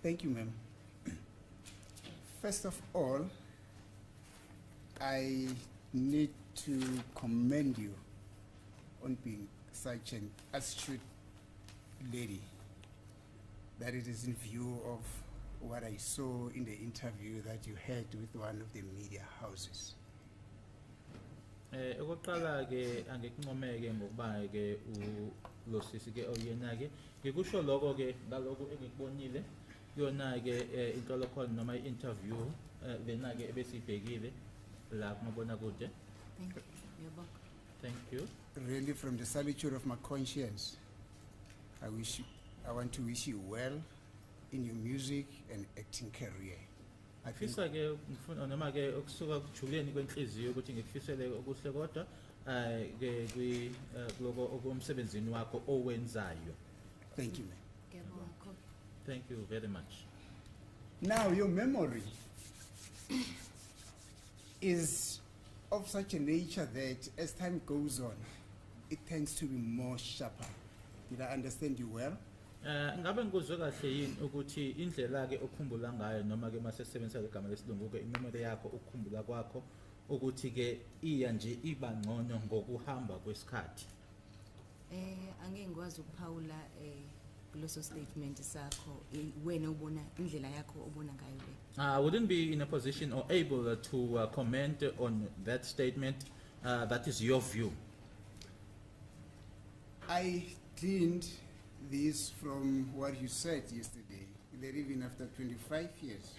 Thank you, ma'am. First of all, I need to commend you on being such an astute lady, that it is in view of what I saw in the interview that you had with one of the media houses. Okokuqala ke angikuncomeke ngokuba ke lo sisi ke oyena ke ngikusho lokho ke ngaloko engikubonile yona ke inhlolo khona noma i-interview lena ke ebesibhekile la kumabona kude. Thank you. Yebo. Thank you. Really, from the solitude of my conscience, I want to wish you well in your music and acting career. I think Fisa ke ngifuna noma ke okusuka kujuleni kwenhliziyo ukuthi ngikufisele okuhle kodwa ke kuloko okumsebenzini wakho owenzayo. thank you, ma'am. Ngiyabonga. Thank you very much. Now, your memory is of such a nature that as time goes on, it tends to be more sharper. Did I understand you well? Ngabe ngikuzwe kahle yini ukuthi indlela ke okukhumbula ngayo noma ke mase sebenzisa igama lesilungu ke imemory yakho ukukhumbula kwakho ukuthi ke iya nje iba ngcono ngokuhamba kwesikhathi. Angeke ngikwazi ukuphawula kuleso statement sakho wena ubona indlela yakho obona ngayo le. I wouldn't be in a position or able to comment on that statement. That is your view. I gleaned this from what you said yesterday, that even after 25 years,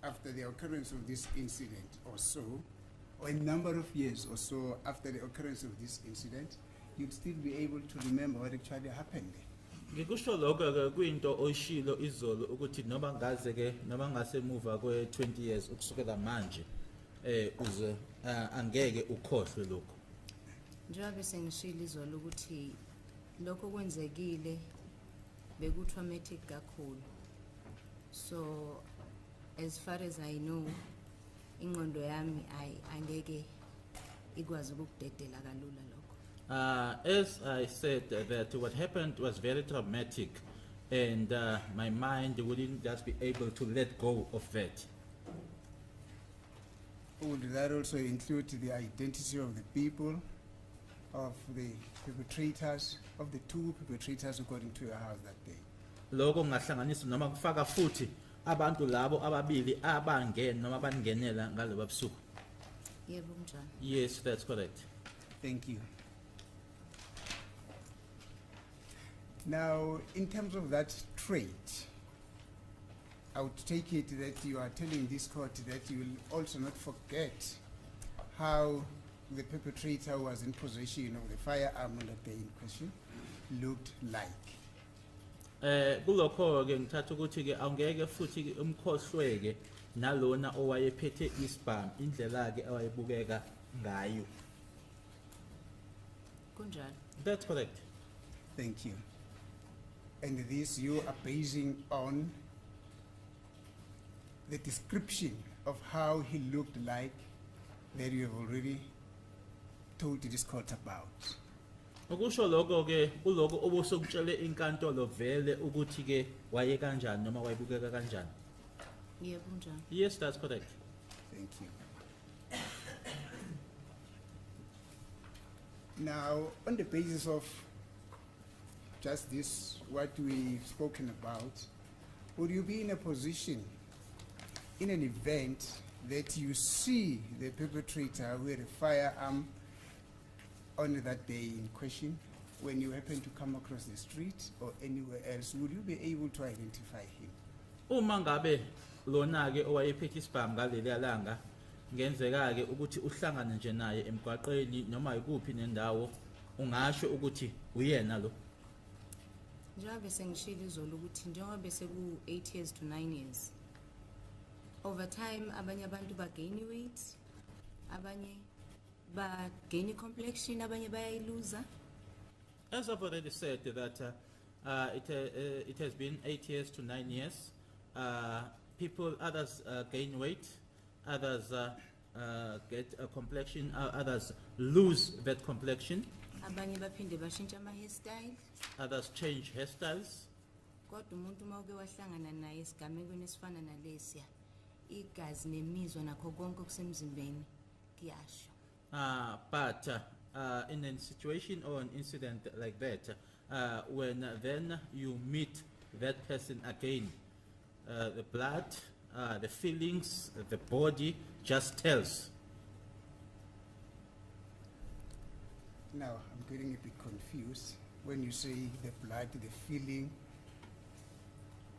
after the occurrence of this incident or so, or a number of years or so after the occurrence of this incident, you'd still be able to remember what actually happened there. Ngikusho lokho ke kuyinto oyishilo izolo ukuthi noma ngaze ke noma ngasemuva kwe 20 years ukusukela manje uze angeke ukhohlwe lokho. Njengoba sengishilo izolo ukuthi lokho kwenzekile beku traumatic kakhulu. So as far as I know, ingqondo yami angeke ikwazi ukudedela kalula lokho. As I said, that what happened was very traumatic, and my mind wouldn't just be able to let go of that. Would that also include the identity of the people, of the perpetrators, of the two perpetrators according to your house that day? Lokho ngahlanganisa noma kufaka futhi abantu labo ababili abangena noma bangenela ngaloba busuku. Yebo kunjalo. Yes, that's correct. Thank you. Now, in terms of that trait, I would take it that you are telling this court that you will also not forget how the perpetrator who was in possession of the firearm on the day in question looked like. Kulokho ke ngithatha ukuthi ke awungeke futhi ke umkhohlweke nalona owayephethe isibhamu indlela ke awayebukeka ngayo. Kunjalo. That's correct. Thank you. And this you are basing on the description of how he looked like that you have already told this court about. Ukusho lokho ke kuloko obosokutshele inkantolo vele ukuthi ke waye kanjani noma wayebukeka kanjani. Yebo kunjalo. Yes, that's correct. Thank you. Now, on the basis of just this, what we've spoken about, would you be in a position, in an event, that you see the perpetrator with a firearm on that day in question, when you happen to come across the street or anywhere else, would you be able to identify him? Uma ngabe lona ke owayephethe isibhamu ngaleli langa ngenzeka ke ukuthi uhlangane nje naye emgwaqeni noma ikuphi nendawo ungasho ukuthi uyena lo. Njengoba sengishilo izolo ukuthi njengoba seku 8 years to 9 years. Over time abanye abantu ba gain weight, abanye ba gain complexion, abanye bayayiluza. As I've already said that it has been 8 years to 9 years. People, others gain weight, others get a complexion, others lose that complexion, Abanye baphinde bashintsha ama hairstyle. others change hairstyles. kodwa umuntu uma uke wahlangana naye esigamekweni esifana nalesiya, igazi nemizwa nakho konke okusemzimbeni kuyasho. But in a situation or an incident like that, when then you meet that person again, the blood, the feelings, the body just tells. Now, I'm getting a bit confused when you say the blood, the feeling,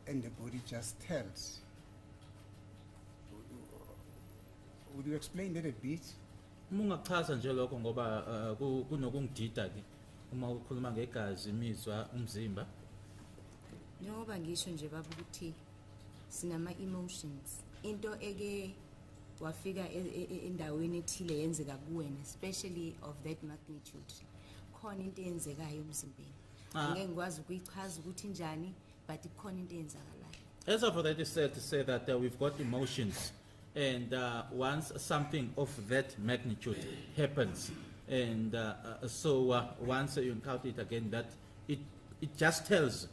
and the body just tells. Would you explain that a bit? Mungachaza nje lokho ngoba kunokungidida ke uma ukhuluma ngegazi, imizwa, umzimba. Njengoba ngisho nje baba ukuthi sinama emotions. Into eke wafika endaweni ethile yenzeka kuwena, especially of that magnitude. Khona into eyenzekayo emzimbeni. Angeke ngikwazi ukuyichaza ukuthi njani, but ikhona into eyenzakalayo. As I've already said, to say that we've got emotions, and once something of that magnitude happens, and once you encounter it again, that it just tells,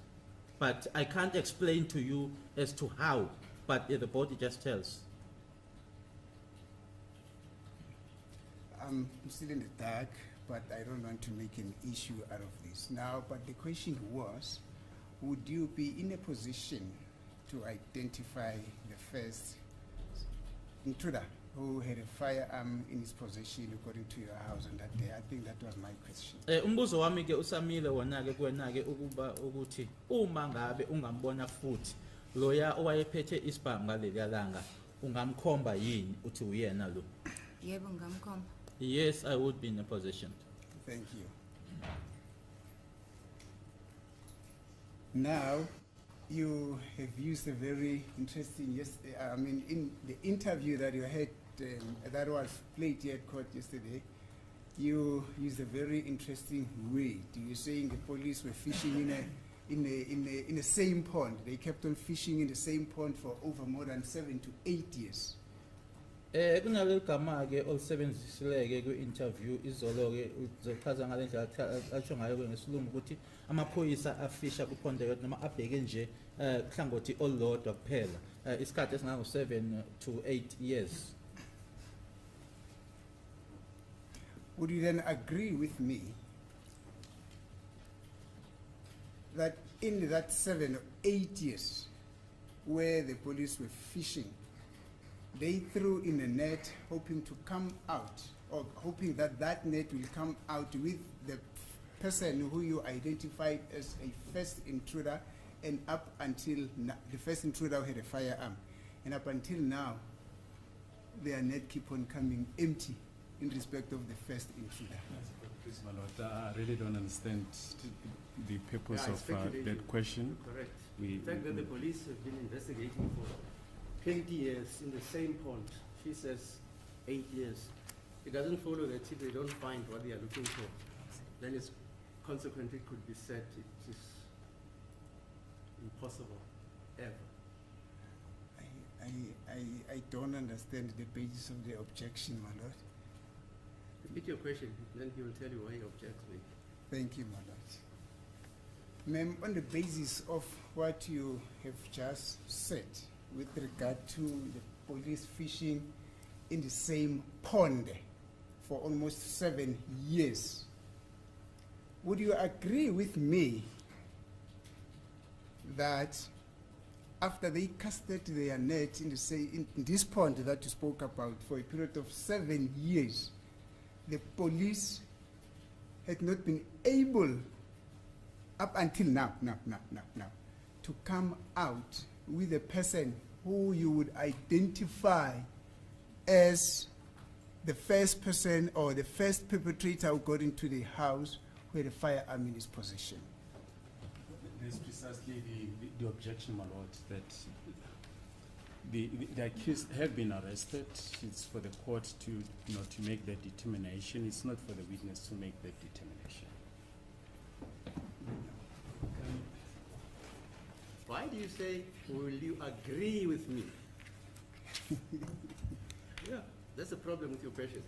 but I can't explain to you as to how, but the body just tells. I'm still in the dark, but I don't want to make an issue out of this now. But the question was, would you be in a position to identify the first intruder who had a firearm in his possession according to your house on that day? I think that was my question. Umbuzo wami ke usamile wona ke kuwena ke ukuba ukuthi uma ngabe ungambona futhi loya owayephethe isibhamu ngaleli langa ungamkhomba yini uthi uyena lo? Yebo ngamkhomba. Yes, I would be in a position. Thank you. Now, you have used a very interesting, in the interview that you had, that was played here at court yesterday, you used a very interesting way. You were saying the police were fishing in the same pond. They kept on fishing in the same pond for over more than 7 to 8 years. Kunaleli gama ke olisebenzisileyo ku interview izolo ke uzochaza ngalendlela atsho ngayo ngesilungu ukuthi amaphoyisa afisha kuphonde yodwa noma abheke nje kuhlangothi olodwa kuphela isikhathi esingango 7 to 8 years. Would you then agree with me that in that 7 or 8 years where the police were fishing, they threw in a net hoping to come out, or hoping that that net will come out with the person who you identified as a first intruder, and up until the first intruder had a firearm, and up until now, their net keep on coming empty in respect of the first intruder? Please, my lord, I really don't understand the purpose of that question. Correct. The fact that the police have been investigating for 20 years in the same pond, she says 8 years. It doesn't follow that if they don't find what they are looking for, then it's consequently could be said it is impossible, ever. I don't understand the basis of the objection, my lord. Repeat your question, then he will tell you why he objects me. Thank you, my lord. Ma'am, on the basis of what you have just said with regard to the police fishing in the same pond for almost 7 years, would you agree with me that after they casted their net in this pond that you spoke about for a period of 7 years, the police had not been able, up until now, to come out with a person who you would identify as the first person or the first perpetrator who got into the house who had a firearm in his possession? That's precisely the objection, my lord, that the accused have been arrested. It's for the court to make that determination. It's not for the witness to make that determination. Why do you say, will you agree with me? Yeah, that's the problem with your question.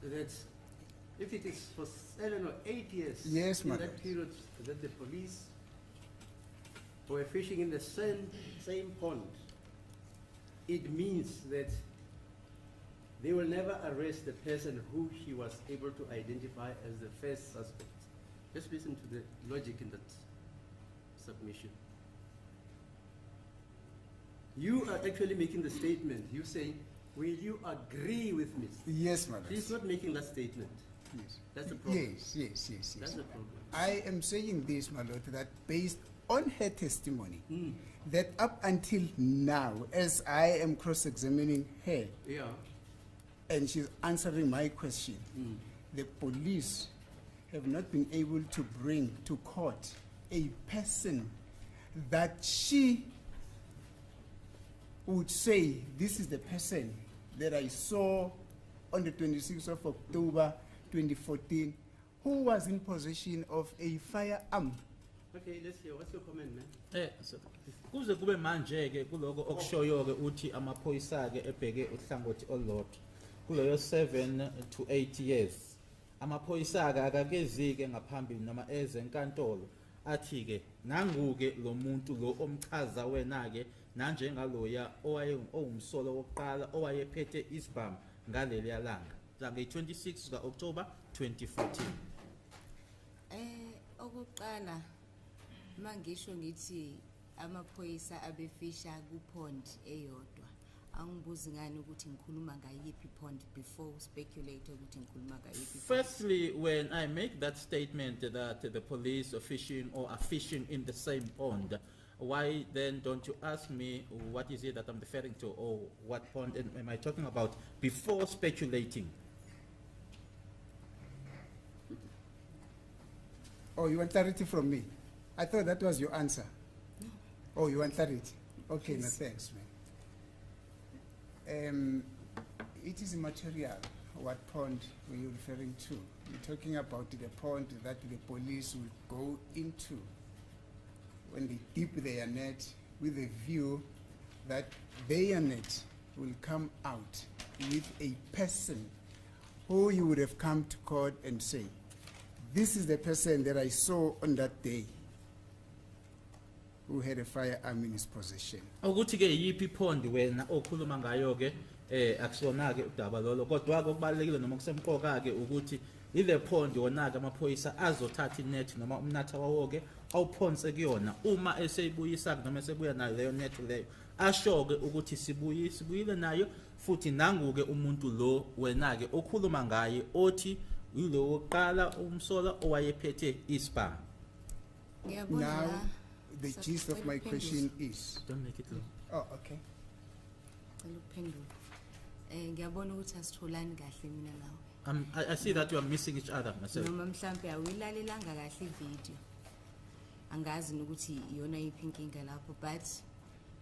That if it is for 7 or 8 years, Yes, in madam. that period that the police were fishing in the same pond, it means that they will never arrest the person who she was able to identify as the first suspect. Just listen to the logic in that submission. You are actually making the statement. You say, will you agree with me? Yes, my She's lord. not making that statement. Yes. That's the problem. Yes. That's the problem. I am saying this, my lord, that based on her testimony, Mm. that up until now, as I am cross-examining her Yeah. and she's answering my question, Mm. the police have not been able to bring to court a person that she would say, this is the person that I saw on the 26th of October 2014, who was in possession of a firearm. Okay, let's hear. What's your comment, man? Kuze kube manje ke kuloko okushoyo ke uthi amaphoyisa ke ebheke uhlangothi olodwa kuleyo 7 to 8 years amaphoyisa ke akakezi ke ngaphambili noma ezenkantolo athi ke nanguke lo muntu lo omchaza wena ke nanjengaloya owumsolo wokuqala owayephethe isibhamu ngaleli yalanga nge 26 ka October 2014. Okokuqala mangisho ngithi amaphoyisa abefisha kupond eyodwa angibuzi ngani ukuthi ngikhuluma ngayiphi pond before speculate ukuthi ngikhuluma ngayiphi pond. Firstly, when I make that statement that the police are fishing or are fishing in the same pond, why then don't you ask me what is it that I'm referring to or what pond am I talking about before speculating? Oh, you want clarity from me? I thought that was your answer. Oh, you want clarity? Okay, no, Yes. thanks, man. It is immaterial what pond were you referring to. You're talking about the pond that the police will go into when they dip their net with a view that their net will come out with a person who you would have come to court and say, this is the person that I saw on that day who had a firearm in his possession. Ukuthi ke yipi pond wena okhuluma ngayo ke akusona ke udaba lolo kodwa okubalekile noma kusemqoka ke ukuthi ile pond yona ke amaphoyisa azothatha inet noma umnatha wawo ke awuphonse kuyona uma eseyibuyisa noma esebuya nayo leyo net leyo asho ke ukuthi sibuyile nayo futhi nanguke umuntu lo wena ke okhuluma ngaye othi yilo wokuqala umsola owayephethe isibhamu. Ngiyabona Now, la, the Sir, gist of cela my ukuphendula. question is, Don't make it long. oh, okay. Cela ukuphendula. Ngiyabona ukuthi asitholani kahle mina nawe. I see that you are missing each other myself. Noma mhlambe awilalelanga kahle ivideo. Angazi ukuthi iyona yiphi inkinga lapho, but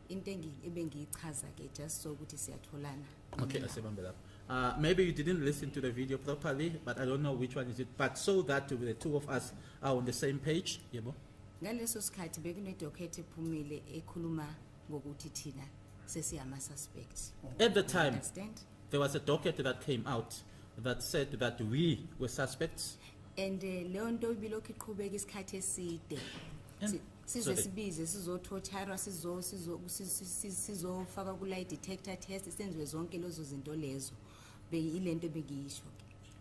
into ebengiyichaza ke just so ukuthi siyatholana. Okay, asibambe lapho. Maybe you didn't listen to the video properly, but I don't know which one is it. But so that the two of us are on the same page, yebo. Ngaleso sikhathi bekunedocument ephumile ekhuluma ngokuthi thina sesiyama suspects. At the time, Understand? there was a docket that came out that said that we were suspects. And leyo nto ibilokhu iqhubeka isikhathi eside. And- Size sorry. sibize sizothothara sizofaka ku lie detector test senziwe zonke lezo zinto lezo. Ilento bengiyisho.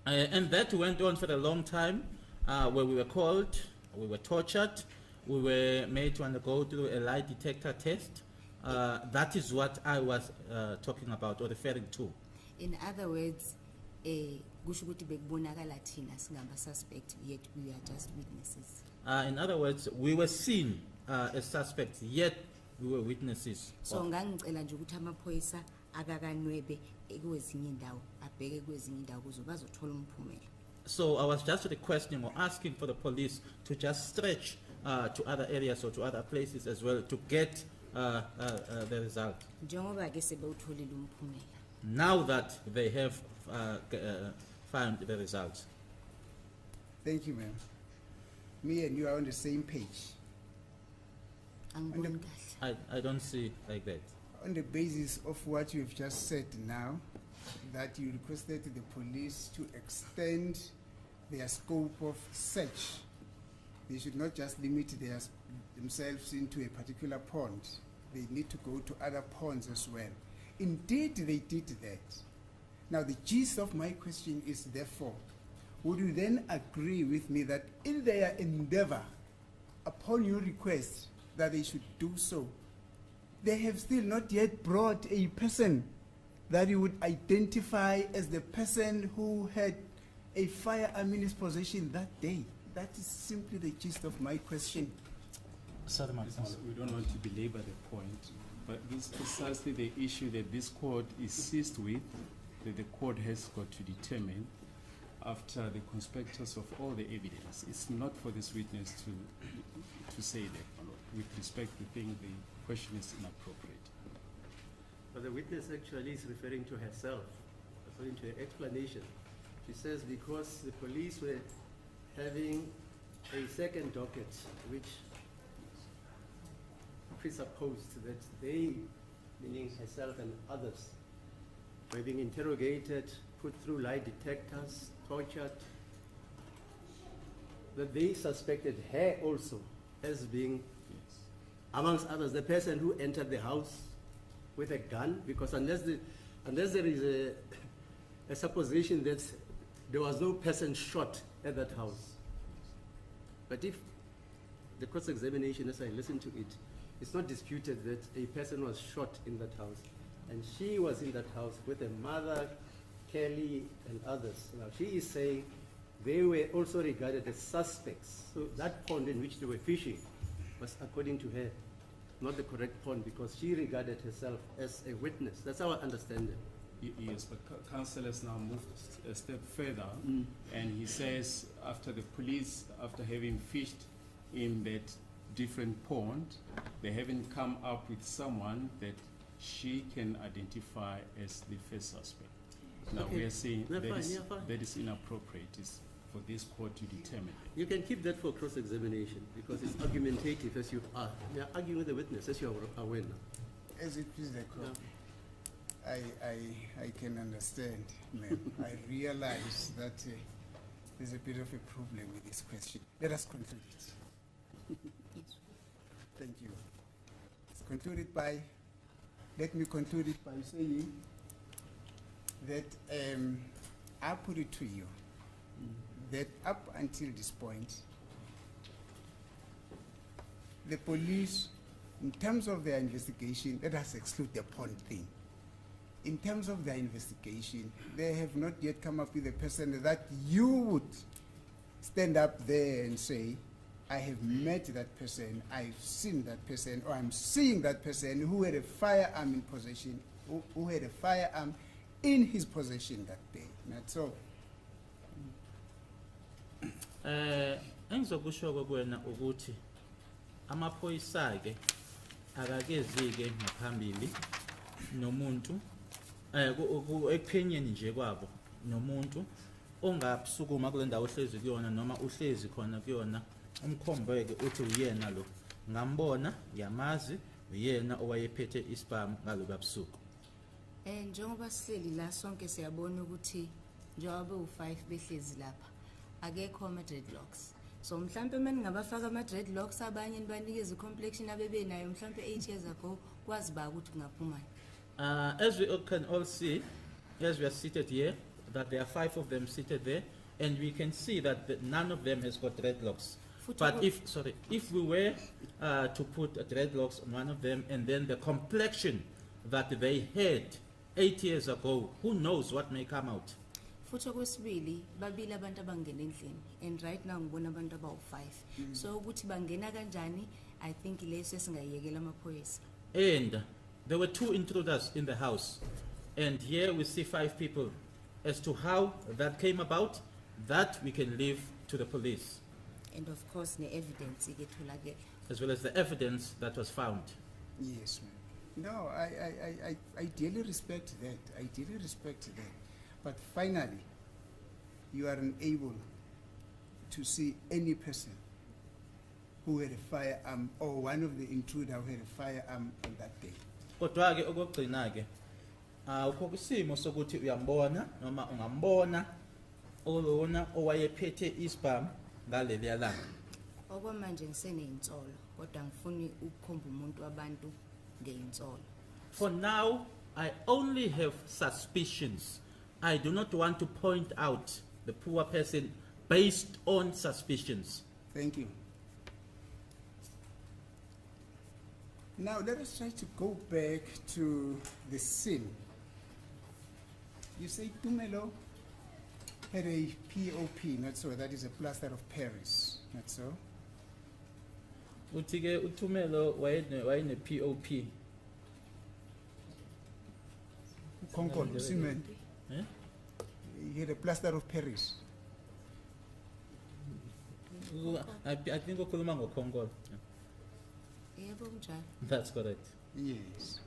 And that went on for a long time, where we were called, we were tortured, we were made to undergo through a lie detector test. That is what I was talking about or referring to. In other words, kusho ukuthi bekubonakala thina singaba suspect yet we are just witnesses. In other words, we were seen as suspects, yet we were witnesses. So ngangicela nje ukuthi amaphoyisa akakanwebe kwezinye indawo abheke kwezinye indawo kuze bazothola umphumela. So I was just requesting or asking for the police to just stretch to other areas or to other places as well to get the result. Njengoba ke sebewutholile umphumela. Now that they have found the results. Thank you, ma'am. Me and you are on the same page. Angiboni kahle. I don't see like that. On the basis of what you've just said now, that you requested the police to extend their scope of search. They should not just limit themselves into a particular pond, they need to go to other ponds as well. Indeed, they did that. Now, the gist of my question is, therefore, would you then agree with me that in their endeavor, upon your request that they should do so, they have still not yet brought a person that you would identify as the person who had a firearm in his possession that day? That is simply the gist of my question. Sorry, We don't want to belabor the point, but this is precisely the issue that this court is seized with, that the court has got to determine after the conspectus of all the evidence. It's not for this witness to say that. With respect, we think the question is inappropriate. But the witness actually is referring to herself, according to her explanation. She says because the police were having a second docket, which presupposed that they, meaning herself and others, were being interrogated, put through lie detectors, tortured, that they suspected her also as being, amongst others, the person who entered the house with a gun, because unless there is a supposition that there was no person shot at that house. But if the cross-examination, as I listened to it, it's not disputed that a person was shot in that house, and she was in that house with her mother, Kelly, and others. Now, she is saying they were also regarded as suspects. So that pond in which they were fishing was, according to her, not the correct pond, because she regarded herself as a witness. That's our understanding. Yes, but counsel has now moved a step further, and he says after the police, after having fished in that different pond, they haven't come up with someone that she can identify as the first suspect. Now, Okay. we are saying Yeah, that fine, is, yeah, fine. that is inappropriate. It's for this court to determine that. You can keep that for cross-examination, because it's argumentative as you are. You are arguing with the witness, as you are aware now. As it is the court, I can understand, ma'am. I realize that there's a bit of a problem with this question. Let us conclude it. Yes. Thank you. Let me conclude it by saying that I put it to you that up until this point, the police, in terms of their investigation, let us exclude the pond thing. In terms of their investigation, they have not yet come up with a person that you would stand up there and say, I have met that person, I've seen that person, or I'm seeing that person who had a firearm in possession, who had a firearm in his possession that day. Not so. Engizokusho kuwena ukuthi amaphoyisa ke akakezike ngaphambili nomuntu ekuphenyeni nje kwabo nomuntu ongabusukuma kule ndawo ohlezi kuyona noma uhlezi khona kuyona umkhombeke uthi uyena lo ngambona yamazi uyena owayephethe ispam ngaloba busuku. Njengoba sihleli la sonke siyabona ukuthi njengoba u5 behlezi lapha akekho ama dreadlocks. So mhlambe meningabafaka ama dreadlocks abanye nibanikeze complexion abebenayo mhlambe 8 years ago kwazi ba ukuthi kungaphuma. As we all can all see, as we are seated here, that there are 5 of them seated there, and we can see that none of them has got dreadlocks. But if we were to put dreadlocks on one of them, and then the complexion that they had 8 years ago, who knows what may come out? Futhi okwesibili babili abantu abangena endlini and right now ngibona abantu abawu5. So ukuthi bangena kanjani I think leso singayekela amaphoyisa. And there were 2 intruders in the house, and here we see 5 people. As to how that came about, that we can leave to the police, And of course ne evidence iketholakele. as well as the evidence that was found. Yes, ma'am. No, I ideally respect that. Ideally respect that. But finally, you are unable to see any person who had a firearm or one of the intruder who had a firearm on that day. Kodwa ke okugcina ke ukho kusimo sokuthi uyambona noma ungambona olona owayephethe ispam ngaleli yalanga. Okwamanje ngiseney'nsolo, kodwa ngifuni ukukhomba umuntu wabantu ngey'nsolo. For now, I only have suspicions. I do not want to point out the poor person based on suspicions. Thank you. Now let us try to go back to the scene. You say Tumelo had a POP, not so, that is a plaster of Paris, not so? Uthi ke uThumelo wayene POP. Concord, cement. Eh? He had a plaster of Paris. I think ukhuluma ngoKhonkolo. Yebo kunjalo. That's correct. Yes.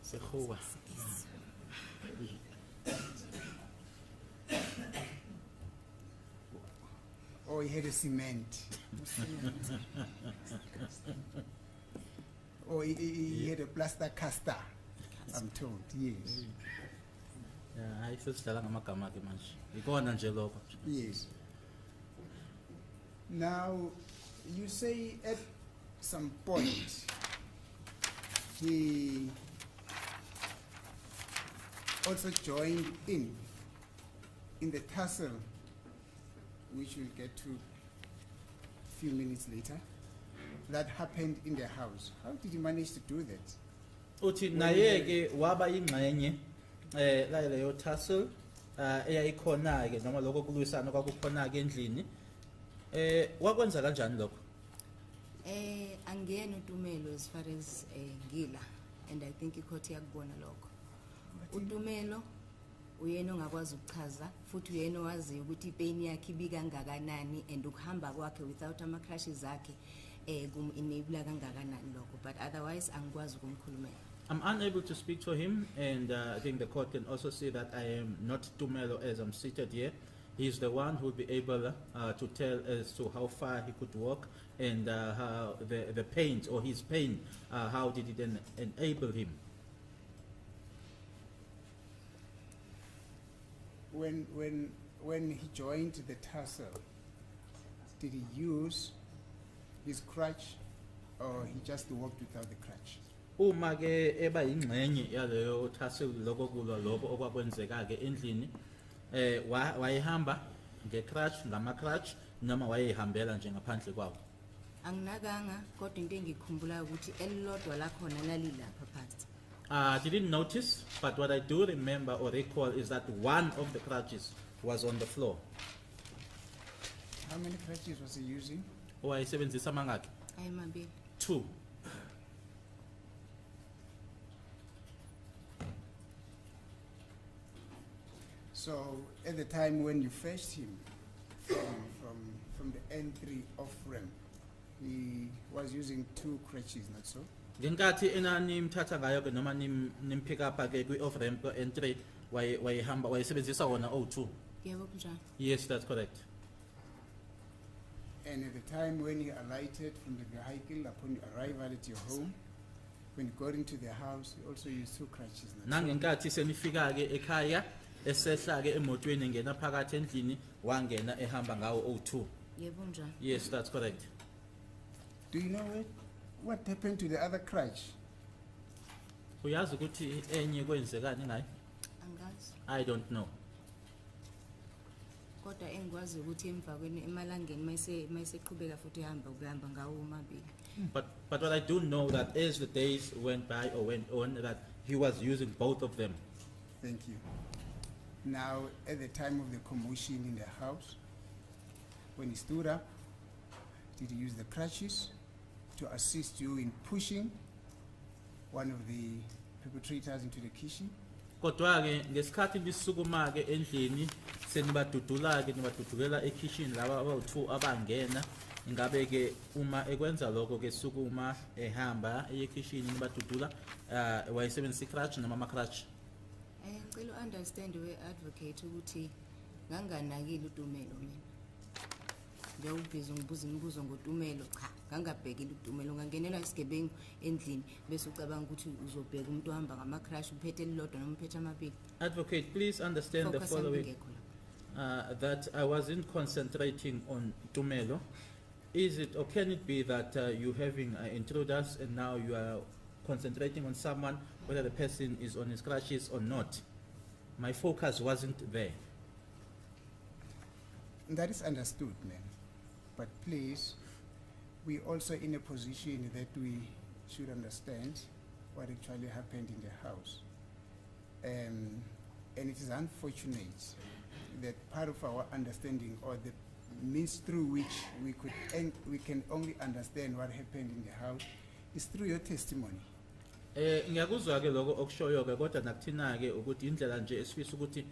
Sekhuwa. Or he had a cement. Or he had a plaster caster, I'm told, yes. Yeah, hayi sesidlala ngamagama ke manje. Ikona nje lokho. Yes. Now, you say at some point he also joined in the tussle, which we'll get to a few minutes later, that happened in the house. How did he manage to do that? Uthi naye ke waba ingxenye leyo tussle eyayikhona ke noma lokho kulwisana kwakukhona ke endlini. Wakwenza kanjani lokho? Angiyena uTumelo as far as ngila, and I think ikhoti yakubona lokho. uTumelo uyena ongakwazi ukuchaza futhi uyena owazi ukuthi ipain yakhe ibika kangakanani and ukuhamba kwakhe without ama crashes akhe enable kangakanani lokho, but otherwise angikwazi ukumkhulumela. I'm unable to speak for him, and I think the court can also see that I am not Tumelo as I'm seated here. He's the one who will be able to tell as to how far he could walk and how the pain or his pain, how did it enable him. When he joined the tussle, did he use his crutch or he just walked without the crutch? Uma ke eba ingxenye yaleyo tussle lokho kulwa lokho okwakwenzeka ke endlini wayehamba ngecrutch ngama-crutch noma wayehambela nje ngaphandle kwawo? Anginakanga, kodwa into engikhumbulayo ukuthi elilodwa lakhona lalilapha phansi. I didn't notice, but what I do remember or recall is that one of the crutches was on the floor. How many crutches was he using? Wayesebenzisa mangaki? Ayimabili. 2. So at the time when you fetched him from the N3 off-ramp, he was using 2 crutches, not so? Ngenkathi enanimthatha ngayo ke noma nimpick up ke kwi-off ramp N3 wayehamba wayesebenzisa wona O2. Yebo kunjalo. Yes, that's correct. And at the time when you alighted from the vehicle upon your arrival at your home, when you got into the house, you also used 2 crutches, not so? Nangenkathi senifika ke ekhaya esehla ke emotweni ngena phakathi endlini wangena ehamba ngawo O2. Yebo kunjalo. Yes, that's correct. Do you know what happened to the other crutch? Uyazi ukuthi enye kwenzekani ngayo? Angazi. I don't know. Kodwa engikwazi ukuthi emva emalangeni mayiseqhubeka futhi ehamba ukuhamba ngawo omabili. But what I do know that as the days went by or went on, that he was using both of them. Thank you. Now, at the time of the commotion in the house, when he stood up, did he use the crutches to assist you in pushing one of the perpetrators into the kitchen? Kodwa ke ngesikhathi bisukuma ke endlini senibadudula ke nibadudukela ekitchen laba abawu2 abangena, ingabe ke uma ekwenza lokho ke sukuma ehamba ekitchen nibadudula wayesebenzisa crutch noma ama crutch? Ngicela u-understand we-advocate ukuthi nganganakile uTumelo mina. Ngiyawubhiza ngibuza imibuzo ngoTumelo, cha ngangabhekile uTumelo, ngangenelwa isigebengu endlini bese ucabanga ukuthi uzobheka umuntu ohamba ngama-crash uphethe elilodwa noma uphethe amabili. Advocate, please understand the Focus following. angekho lapho. that I wasn't concentrating on Tumelo. Is it, or can it be that you having intruders and now you are concentrating on someone, whether the person is on his crutches or not? My focus wasn't there. That is understood, ma'am. But please, we also in a position that we should understand what actually happened in the house. And it is unfortunate that part of our understanding or the means through which we can only understand what happened in the house is through your testimony. Ngiyakuzwa ke lokho okushoyo ke kodwa nakuthina ke ukuthi indlela nje esifisa ukuthi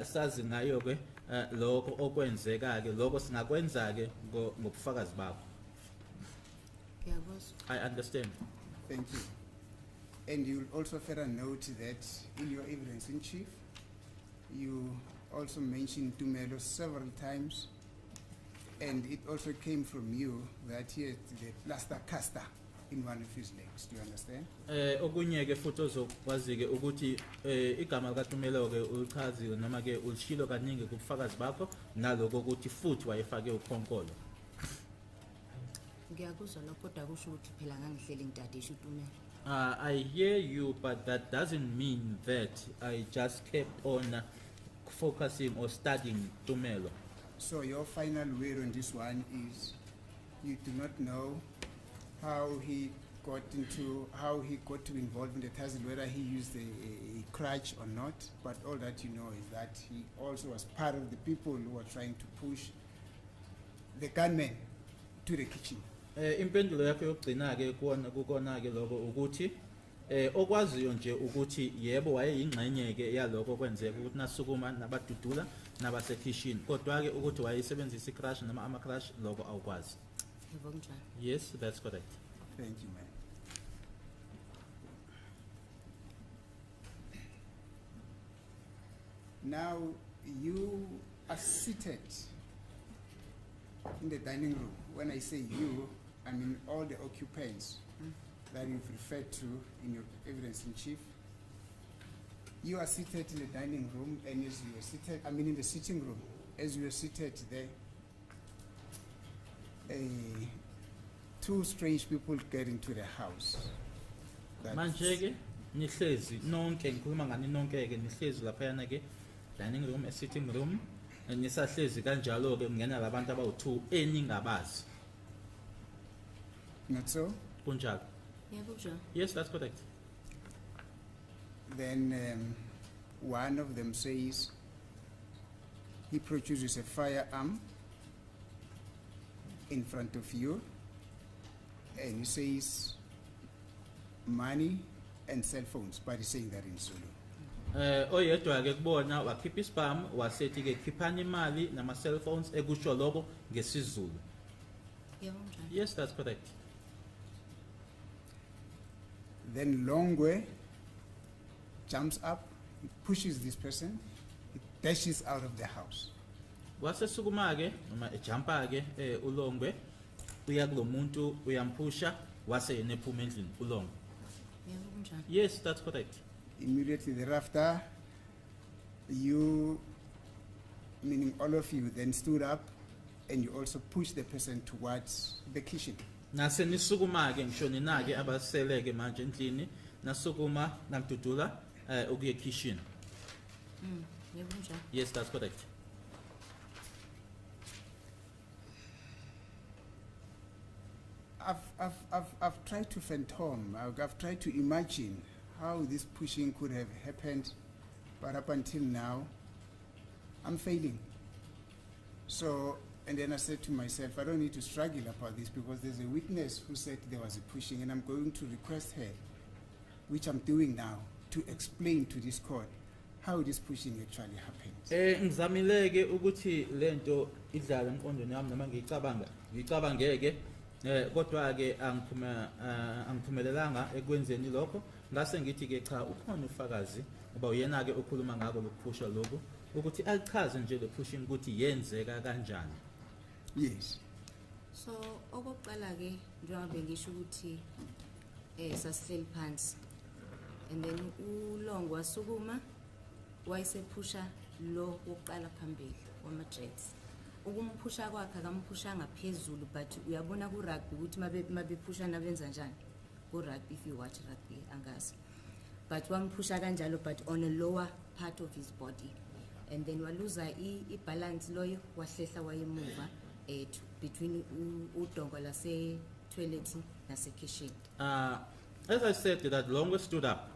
sazi ngayo ke lokho okwenzeka ke lokho singakwenza ke ngobufakazi bakho. Ngiyakuzwa. I understand. Thank you. And you'll also further note that in your evidence in chief, you also mentioned Tumelo several times, and it also came from you that he had the plaster caster in one of his legs. Do you understand? Okunye ke futhi ozokwazi ke ukuthi igama lika Tumelo ke ulichazile noma ke ulishilo kaningi kubufakazi bakho naloko ukuthi futhi wayefake ukhonkolo. Ngiyakuzwa lokho kodwa kusho ukuthi phela ngangihleli ngidadisha uTumelo. I hear you, but that doesn't mean that I just kept on focusing or studying Tumelo. So your final word on this one is you do not know how he got involved in the tussle, whether he used a crutch or not, but all that you know is that he also was part of the people who were trying to push the gunman to the kitchen. Impendulo yakho yokugcina ke kukona ke lokho ukuthi okwaziyo nje ukuthi yebo wayeyingxenye ke yaloko kwenzeka ukuthi nasukuma nabadudula nabase kitchen kodwa ke ukuthi wayesebenzisa icrash noma ama crash lokho awukwazi. Yebo kunjalo. Yes, that's correct. Thank you, ma'am. Now you are seated in the dining room. When I say you, I mean all the occupants that you've referred to in your evidence in chief. You are seated in the dining room, and as you were seated, I mean in the sitting room, as you were seated there, two strange people get into the house. That's- Manje ke nihlezi nonke ngikhuluma ngani nonke ke nihlezi lapha yana ke dining room sitting room nisahlezi kanjalo ke ngena labantu abawu2 eningabazi. Not so? Kunjalo. Yebo kunjalo. Yes, that's correct. Then one of them says he produces a firearm in front of you, and he says money and cell phones, but he's saying that in Zulu. Oyedwa ke kubona wakhipha ispam wasethi ke khiphani imali nama cell phones ekusho lokho ngesizulu. Yebo kunjalo. Yes, that's correct. Then Longwe jumps up, he pushes this person, he dashes out of the house. Wasesukuma ke noma ejumpa ke uLongwe uya kulomuntu uyamphusha wase yena ephuma endlini uLongwe. Yebo kunjalo. Yes, that's correct. Immediately thereafter, you, meaning all of you, then stood up and you also pushed the person towards the kitchen. Nase nisukuma ke ngisho nina ke abasele ke manje endlini nasukuma namdudula ukuye kitchen. Yebo kunjalo. Yes, that's correct. I've tried to fathom, I've tried to imagine how this pushing could have happened, but up until now, I'm failing. So, and then I said to myself, I don't need to struggle about this because there's a witness who said there was a pushing, and I'm going to request her, which I'm doing now, to explain to this court how this pushing actually happened. Ngizamile ke ukuthi lento idlala emqondweni yami noma ngicabangeke kodwa ke angiphumelelanga ekwenzeni lokho ngase ngithi ke cha ukhona ufakazi ngoba uyena ke okhuluma ngako lokuphusha lokho ukuthi alichaze nje le pushing ukuthi yenzeka kanjani. Yes. So okokuqala ke njengoba ngisho ukuthi sasihleli phansi and then uLongo wasukuma wayesephusha lo wokuqala phambili wama-Jets. Ukumphusha kwakhe akamphushanga phezulu, but uyabona ku-rugby ukuthi mabephushana benza njani ku-rugby, if you watch rugby angazi. But wamphusha kanjalo, but on a lower part of his body, and then waluza i-balance loyo, wahlehla wayemuva between udongo lase-toilet nase-kitchen. As I said, that Longo stood up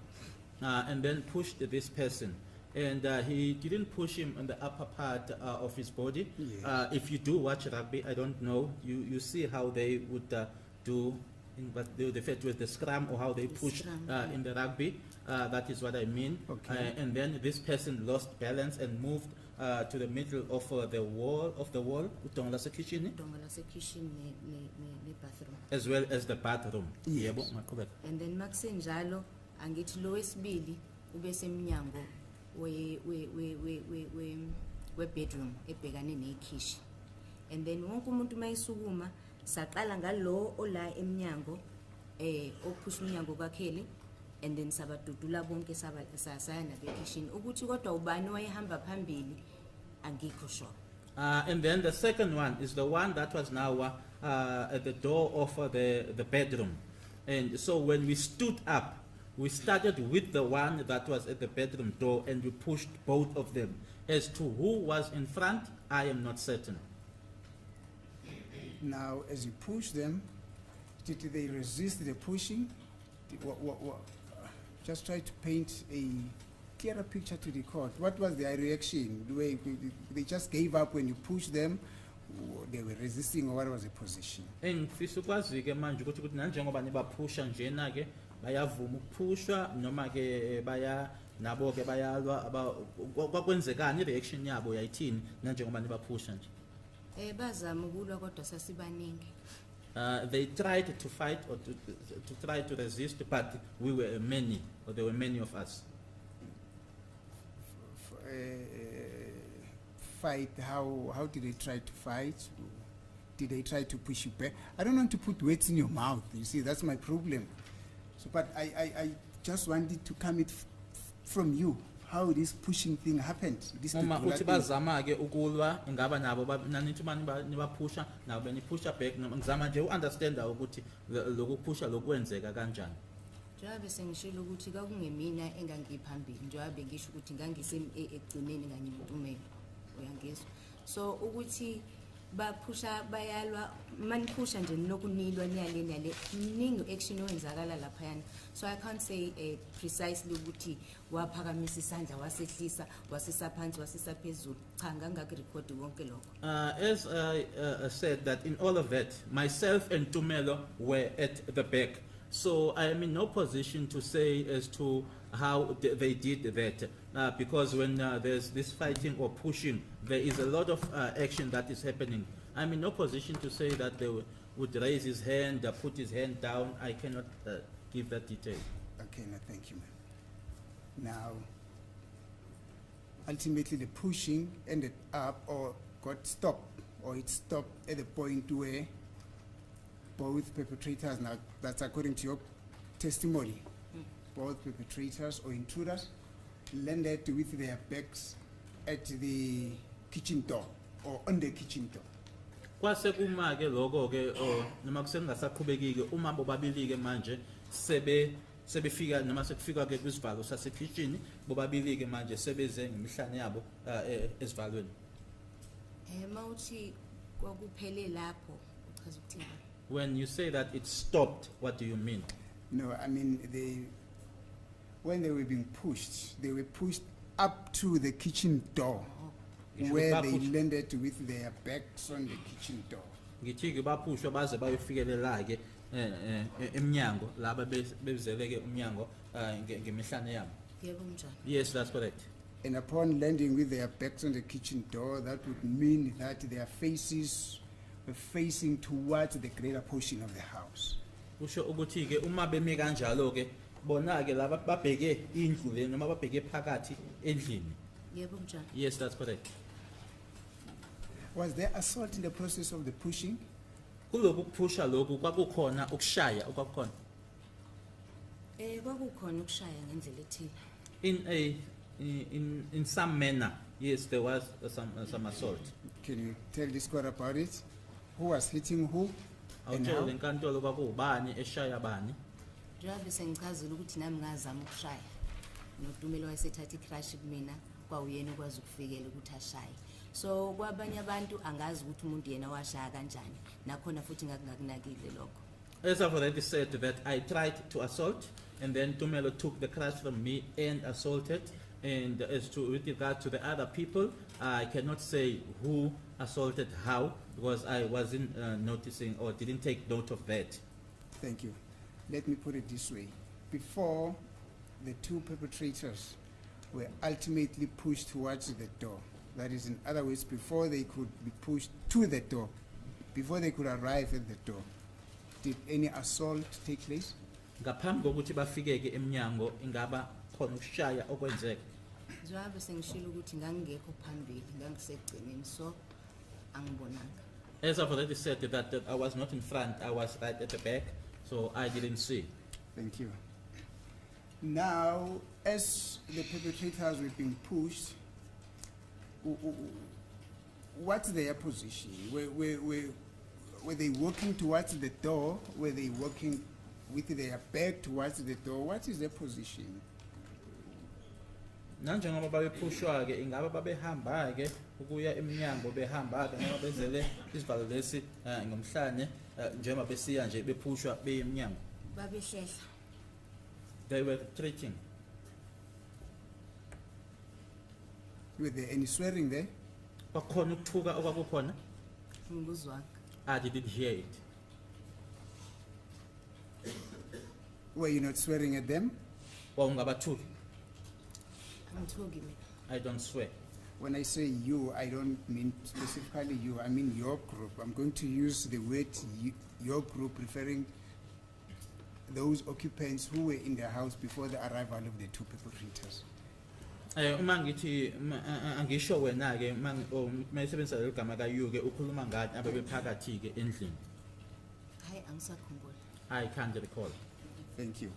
and then pushed this person. And he didn't push him on the upper part of his body. Yes. If you do watch rugby, I don't know, you see how they would do, but they refer to as the scrum, or how they push Scrum, in the rugby. That is what I mean. Okay. And then this person lost balance and moved to the middle of the wall, udongo lasekitchen, Udongo lase-kitchen ne-bathroom. as well as the bathroom. Yes. Yebo, ngiyaqhubeka. And then makusenjalo angithi lo wesibili ube semnyango we-bedroom ebhekane nekhishi. And then wonke umuntu mayisukuma saqala ngalo ola emnyango ophusha umnyango kakheli, and then sabadudula bonke saya nabekitchen. Ukuthi kodwa ubani wayehamba phambili angikho sure. And then the second one is the one that was now at the door of the bedroom. And so when we stood up, we started with the one that was at the bedroom door and we pushed both of them. As to who was in front, I am not certain. Now, as you push them, did they resist the pushing? Just try to paint a clearer picture to the court. What was their reaction? They just gave up when you pushed them? Or they were resisting, or what was the position? Engifisa ukwazi-ke manje ukuthi nanjengoba nibaphusha njena-ke bayavuma ukuphushwa noma-ke nabo-ke bayalwa kwakwenzekani i-reaction yabo yayithini nanjengoba nibaphusha nje? Bazama ukulwa kodwa sasibaningi. They tried to fight or to try to resist, but we were many, or there were many of us. Fight, how did they try to fight? Did they try to push you back? I don't want to put words in your mouth, you see, that's my problem. So, but I just wanted to come from you, how this pushing thing happened. This Uma particular uthi thing. bazama-ke ukulwa ingaba nabo nanithi uma nibaphusha nabo niphusha back, ngizama nje u-understanda ukuthi lokuphusha lokwenzeka kanjani. Njengoba bese ngishilo ukuthi kwakungemina engangiphambili, njengoba bengisho ukuthi ekugcineni ngangimtumelo, uyangizwa. So ukuthi baphusha bayalwa, maniphusha nje nokunilwa niyale niyale, mningi action owenzakala laphayana. So I can't say precisely ukuthi waphakamisa isandla wasehlisa wasisa phansi wasisa phezulu, cha ngangakurikhodi konke lokho. As I said, that in all of that, myself and Tumelo were at the back. So I am in no position to say as to how they did that, because when there's this fighting or pushing, there is a lot of action that is happening. I'm in no position to say that they would raise his hand, put his hand down. I cannot give that detail. Okay, no, thank you, ma'am. Now, ultimately the pushing ended up or got stopped, or it stopped at the point where both perpetrators, now that's according to your testimony, both perpetrators or intruders landed with their backs at the kitchen door or on the kitchen door. Kwase kuma-ke lokho-ke noma kusengasaqhubeki-ke uma bobabili-ke manje sebefika noma sekufika-ke kwisivalo sasekhishini, bobabili-ke manje sebeze ngemihlane yabo esivalweni. Mawuthi kwakuphele lapho uchaza ukuthini? When you say that it stopped, what do you mean? No, I mean, when they were being pushed, they were pushed up to the kitchen door, Ngisho where ukuthi they baphushwa- landed with their backs on the kitchen door. Ngithi-ke baphushwa baze bayofikelela-ke emnyango laba bezeleke umnyango ngemihlane yabo. Yebo njani? Yes, that's correct. And upon landing with their backs on the kitchen door, that would mean that their faces were facing towards the greater portion of the house. Kusho ukuthi-ke uma beme kanjalo-ke bona-ke laba babheke indlu le noma babheke phakathi endlini. Yebo njani? Yes, that's correct. Was there assault in the process of the pushing? Kuloku kuphusha lokhu kwakukhona ukushaya okwakukhona. Kwakukhona ukushaya ngendlela ethile. In some manner, Yes, there was some assault. Can you tell this court about it? Who was hitting who? And Awutshele how? lenkantolo kwakuwubani eshaya bani? Njengoba sengichazile ukuthi nami ngazama ukushaya noTumelo wayesethatha icrash kumina kwawuyena okwazi ukufikela ukuthi ashaye. So kwabanye abantu angazi ukuthi umuntu yena washaya kanjani nakhona futhi ngakunakile lokho. As I've already said that I tried to assault and then Tumelo took the crash from me and assaulted. And as to with regard to the other people, I cannot say who assaulted how because I wasn't noticing or didn't take note of that. Thank you. Let me put it this way. Before the two perpetrators were ultimately pushed towards the door, that is, in other words, before they could be pushed to the door, before they could arrive at the door, did any assault take place? Ngaphambi kokuthi bafikeke emnyango ingaba khona ukushaya okwenzeka. Njengoba sengishilo ukuthi ngangingekho phambili ngangisegcineni so angibonanga. As I've already said that I was not in front, I was right at the back, so I didn't see. Thank you. Now, as the perpetrators were being pushed, what's their position? Were they walking towards the door? Were they walking with their back towards the door? What is their position? Nanjengoba babephushwa ke ingaba babehamba ke ukuya emnyango behamba ke noma bezele isivalo lesi ngomhlanje njengoba besiya nje bephushwa beye emnyango. Babehlehla. They were retreating. Were there any swearing there? Kwakhona ukuthuka okwakukhona? Ngikuzwanga. I didn't hear it. Were you not swearing at them? Wawungabathuki? Angithuki mina. I don't swear. When I say you, I don't mean specifically you, I mean your group. I'm going to use the word your group, referring those occupants who were in the house before the arrival of the two perpetrators. Uma ngithi angisho wena ke mayisebenzisa lo gama ka you ke ukhuluma ngani abebephakathi ke endlini. Hayi angisakhumbula. I can't recall. Thank you.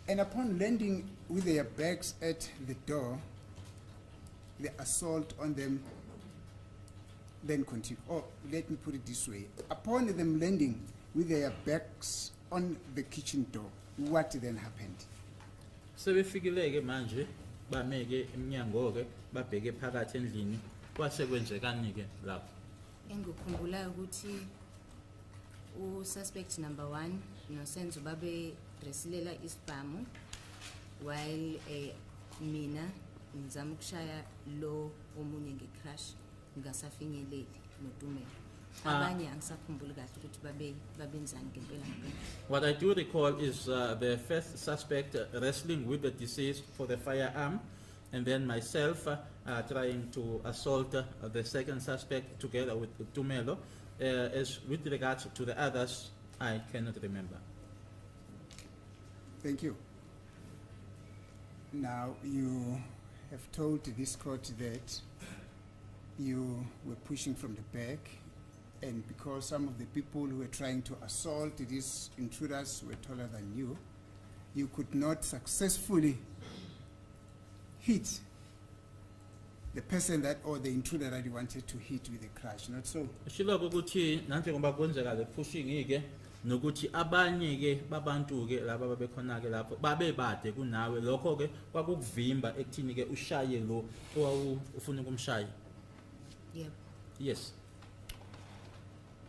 And upon landing with their backs at the door, the assault on them then continued. Or let me put it this way. Upon them landing with their backs on the kitchen door, what then happened? Sebefikile ke manje bameke emnyango ke babheke phakathi endlini kwase kwenzekani ke lapho. Engikukhumbulayo ukuthi suspect number 1 noSenzo babe dressilela isibhamu while mina ngizama ukushaya lo omunye ngecrash ngingasafinyeleli noTumelo. Abanye angisakhumbuli kahle ukuthi babenzani ngempela ngempela. What I do recall is the first suspect wrestling with the deceased for the firearm, and then myself trying to assault the second suspect together with Tumelo. As with regards to the others, I cannot remember. Thank you. Now, you have told this court that you were pushing from the back, and because some of the people who were trying to assault these intruders were taller than you, you could not successfully hit the person that or the intruder that you wanted to hit with a crash, not so? Shiloko ukuthi nanjengoba kwenzeka le pushing ke nokuthi abanye ke babantu ke laba babekhona ke lapho babe bade kunawe lokho ke kwakuvimba ekuthini ke ushaye lo ufuna ukumshaya. Yep. Yes.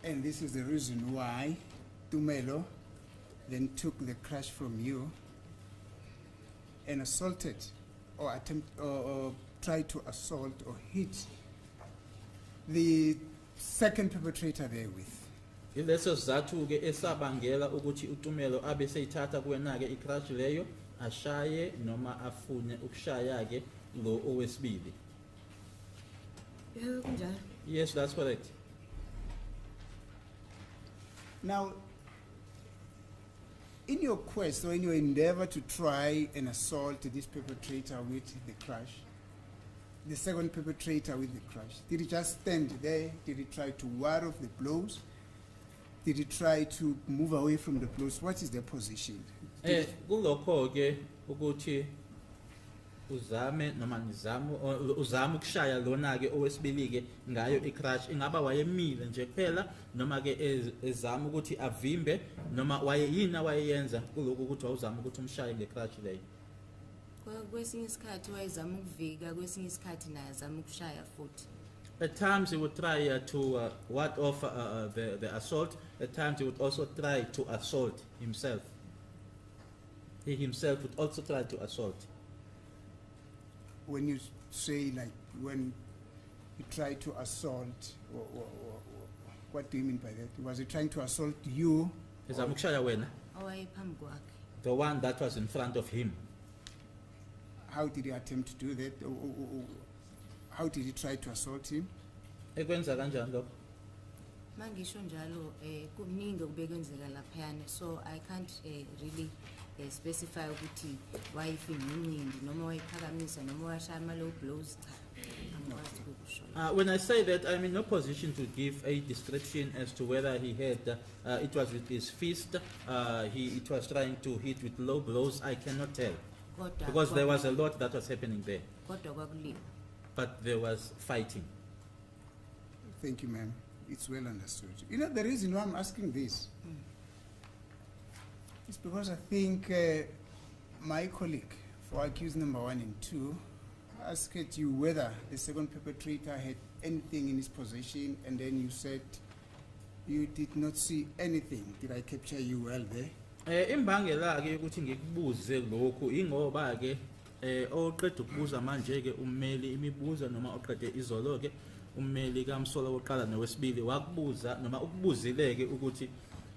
And this is the reason why Tumelo then took the crash from you and assaulted or tried to assault or hit the second perpetrator therewith. Ileso sizathu ke esabangela ukuthi uTumelo abe seyithatha kuwena ke icrash leyo ashaye noma afune ukushaya ke lo owesibili. Yebo kunjalo. Yes, that's correct. Now, in your quest or in your endeavor to try and assault this perpetrator with the crash, the second perpetrator with the crash, did he just stand there? Did he try to ward off the blows? Did he try to move away from the blows? What is their position? Kulokho ke ukuthi uzame noma nizame uzama ukushaya lona ke owesibili ke ngayo icrash ingaba wayemile nje kuphela noma ke ezama ukuthi avimbe noma wayeyina wayeyenza kuloko ukuthi wawuzama ukuthi umshaye ngecrash leyo. Kwesinye isikhathi wayezama ukuvika, kwesinye isikhathi naye azama ukushaya futhi. At times he would try to ward off the assault. At times he would also try to assault himself. He himself would also try to assault. When you say like when he tried to assault, what do you mean by that? Was he trying to assault you? Ezama ukushaya wena, Owayephambi kwakhe. the one that was in front of him. How did he attempt to do that? How did he try to assault him? Ekwenza kanjani lokho? Mangisho njalo kuningi okubekwenzeka laphayana, so I can't really specify ukuthi wayifinyinqindi noma wayiphakamisa noma washaya ama low blows, cha angikwazi ukusho. When I say that, I'm in no position to give a description as to whether he had, it was with his fist, it was trying to hit with low blows. I cannot tell. Kodwa Because there was a lot that was happening there. kodwa kwakuliwa. But there was fighting. Thank you, ma'am. It's well understood. You know, the reason why I'm asking this is because I think my colleague for accused number 1 and 2 asked you whether the second perpetrator had anything in his possession, and then you said you did not see anything. Did I capture you well there? Imbangela ke ukuthi ngikubuze lokhu ingoba ke oqeda ukubuza manje ke ummeli imibuzo noma oqede izolo ke ummeli kaMsola woqala nowesibili wakubuza noma ukubuzile ke ukuthi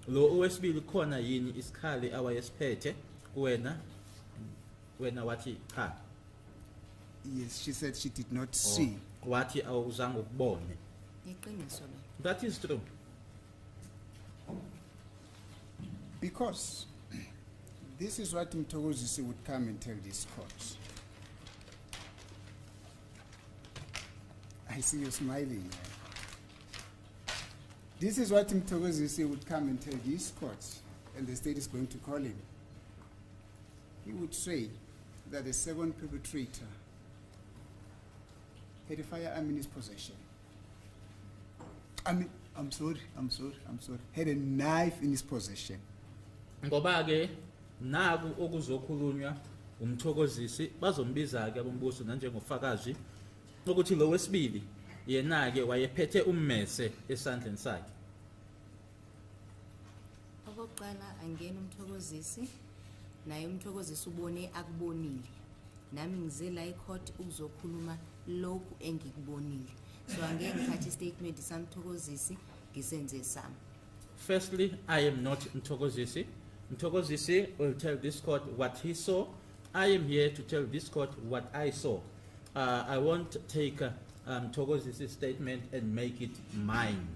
lo owesibili khona yini isikhali awayesiphethe kuwena wathi cha. Yes, she said she did not see. Wathi awuzange ukubone. Iqiniso lo. That is true. Because this is what Mthokozisi would come and tell this court. I see you smiling. This is what Mthokozisi would come and tell this court, and the state is going to call him. He would say that the second perpetrator had a firearm in his possession. I'm sorry. Had a knife in his possession. Ngoba ke naku okuzokhulunywa uMthokozisi bazombiza ke abombuso nanjengofakazi ukuthi lo wesibili yena ke wayephethe ummese esandleni sakhe. Okokuqala angena uMthokozisi, naye uMthokozisi ubone akubonile. Nami ngize la ecourt ukuzokhuluma lokhu engikubonile. So angeke ngithathe istatement saMthokozisi ngisenze sami. Firstly, I am not Mthokozisi. Mthokozisi will tell this court what he saw. I am here to tell this court what I saw. I won't take Mthokozisi's statement and make it mine.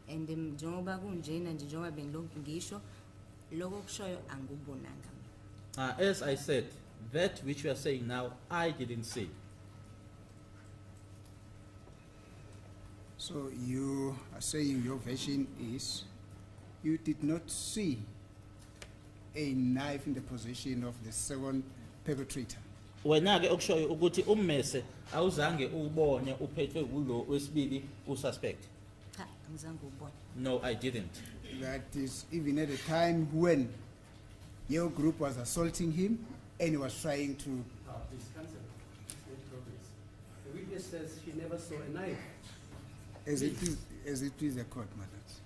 And njengoba kunjena nje njengoba bengilokhu ngisho lokho kushoyo angikubonanga. As I said, that which you are saying now, I didn't see. So you are saying your version is you did not see a knife in the possession of the second perpetrator. Wena ke okushoyo ukuthi ummese awuzange ubone uphethwe kulo wesibili ususpect. Cha angizange ubone. No, I didn't. That is even at a time when your group was assaulting him and he was trying to. Please cancel. Make progress. The witness says she never saw a knife. As it is the court, my lords.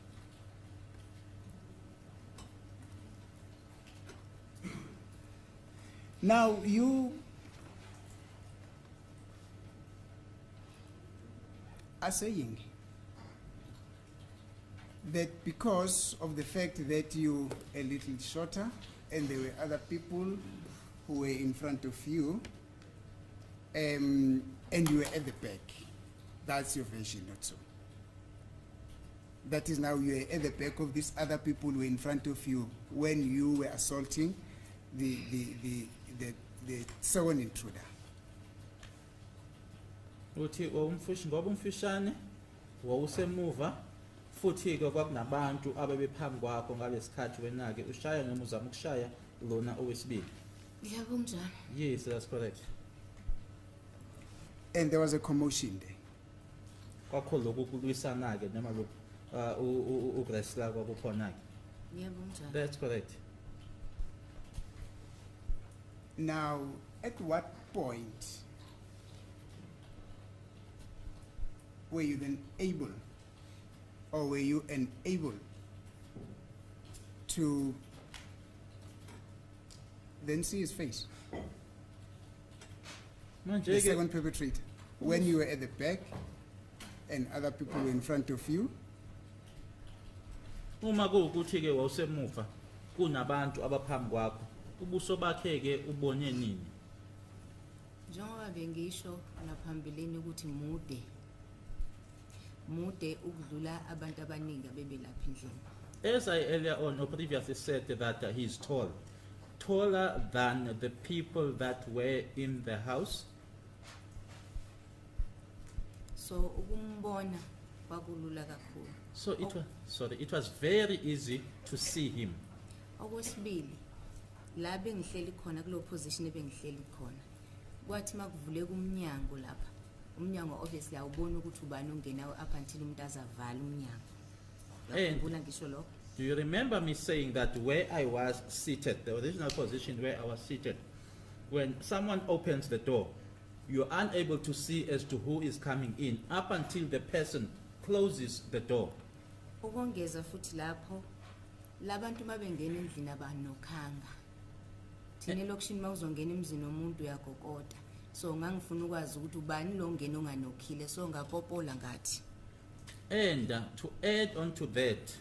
Now you are saying that because of the fact that you a little shorter and there were other people who were in front of you, and you were at the back, that's your version, not so. That is now you are at the back of these other people who were in front of you when you were assaulting the second intruder. Uthi umfishi ngoba umfishane wawusemuva futhi ke kwakunabantu abebephambi kwakho ngalesikhathi wena ke ushaya noma uzama ukushaya lona owesibili. Yebo njalo. Yes, that's correct. And there was a commotion there. kwakho lokhu kulwisana-ke noma lokhu ukwresla kwakukhona-ke. Yebo mnjalo. That's correct. Now, at what point were you then able, or were you unable to then see his face, the Manje-ke second perpetrator, when you were at the back and other people were in front of you? uma kuwukuthi-ke wawusemuva kunabantu abaphambi kwakho ubuso bakhe-ke ubone nini? Njengoba bengisho naphambilini ukuthi mude ukudlula abantu abaningi abebelapha endlini. As I earlier on or previously said that he's tall, taller than the people that were in the house. So ukumbona kwakulula kakhulu. So it was very easy to see him. Okwesibili, la bengihleli khona kulo position ebengihleli khona. Kwathi makuvule kumnyango lapha. Umnyango obviously awubona ukuthi ubani ongena up until umuntu azavala umnyango. Yakhumbula ngisho lokho. Do you remember me saying that where I was seated, the original position where I was seated, when someone opens the door, you're unable to see as to who is coming in up until the person closes the door. Ukongeza futhi lapho labantu mabengena endlini abanokhanga. Thina elokishini mawuzongena emzini womuntu uyagokota. So ngangifuna ukwazi ukuthi ubani lo ongena onganokhile so ngapopola ngathi. And to add on to that,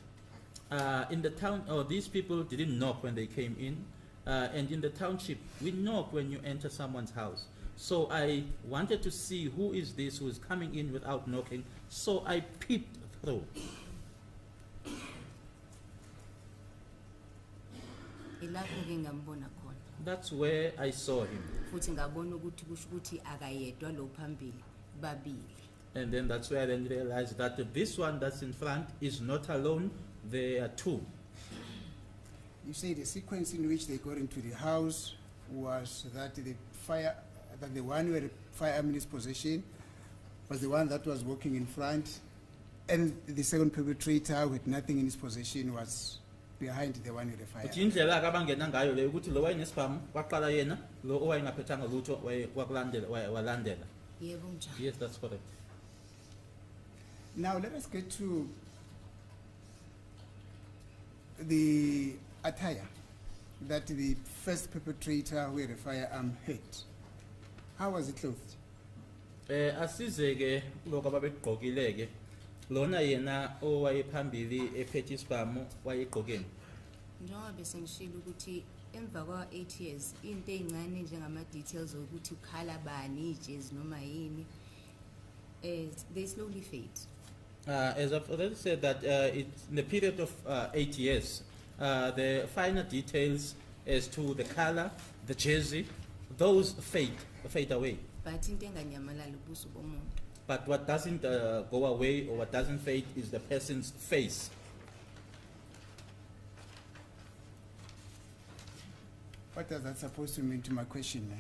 in the town, these people didn't knock when they came in, and in the township, we knock when you enter someone's house. So I wanted to see who is this who is coming in without knocking, so I peeped through. Ilapho ke ngambona khona. That's where I saw him. Futhi ngabona ukuthi kusho ukuthi akayedwa lo phambili babili. And then that's where I then realized that this one that's in front is not alone, there are two. You say the sequence in which they got into the house was that the one where the firearm in his possession was the one that was walking in front, and the second perpetrator with nothing in his possession was behind the one with the But firearm. indlela abangena ngayo le ukuthi lo wayenesibhamu waqala yena, lo owayengaphethanga lutho walandela. Yebo mnjalo. Yes, that's correct. Now let us get to the attire that the first perpetrator with the firearm had. How was it clothed? Asizeke lokho ababegqokile-ke lona yena owayephambili ephethe isibhamu wayegqokeni. Njengoba bese ngishilo ukuthi emva kwa 8 years into ezincane njengama details ukuthi ukhala bani ijezi noma yini they slowly fade. As I've already said that it's in the period of 8 years, the finer details as to the color, the jersey, those fade away. But into enganyamalala ubuso bomuntu. But what doesn't go away or what doesn't fade is the person's face. What is that supposed to mean to my question?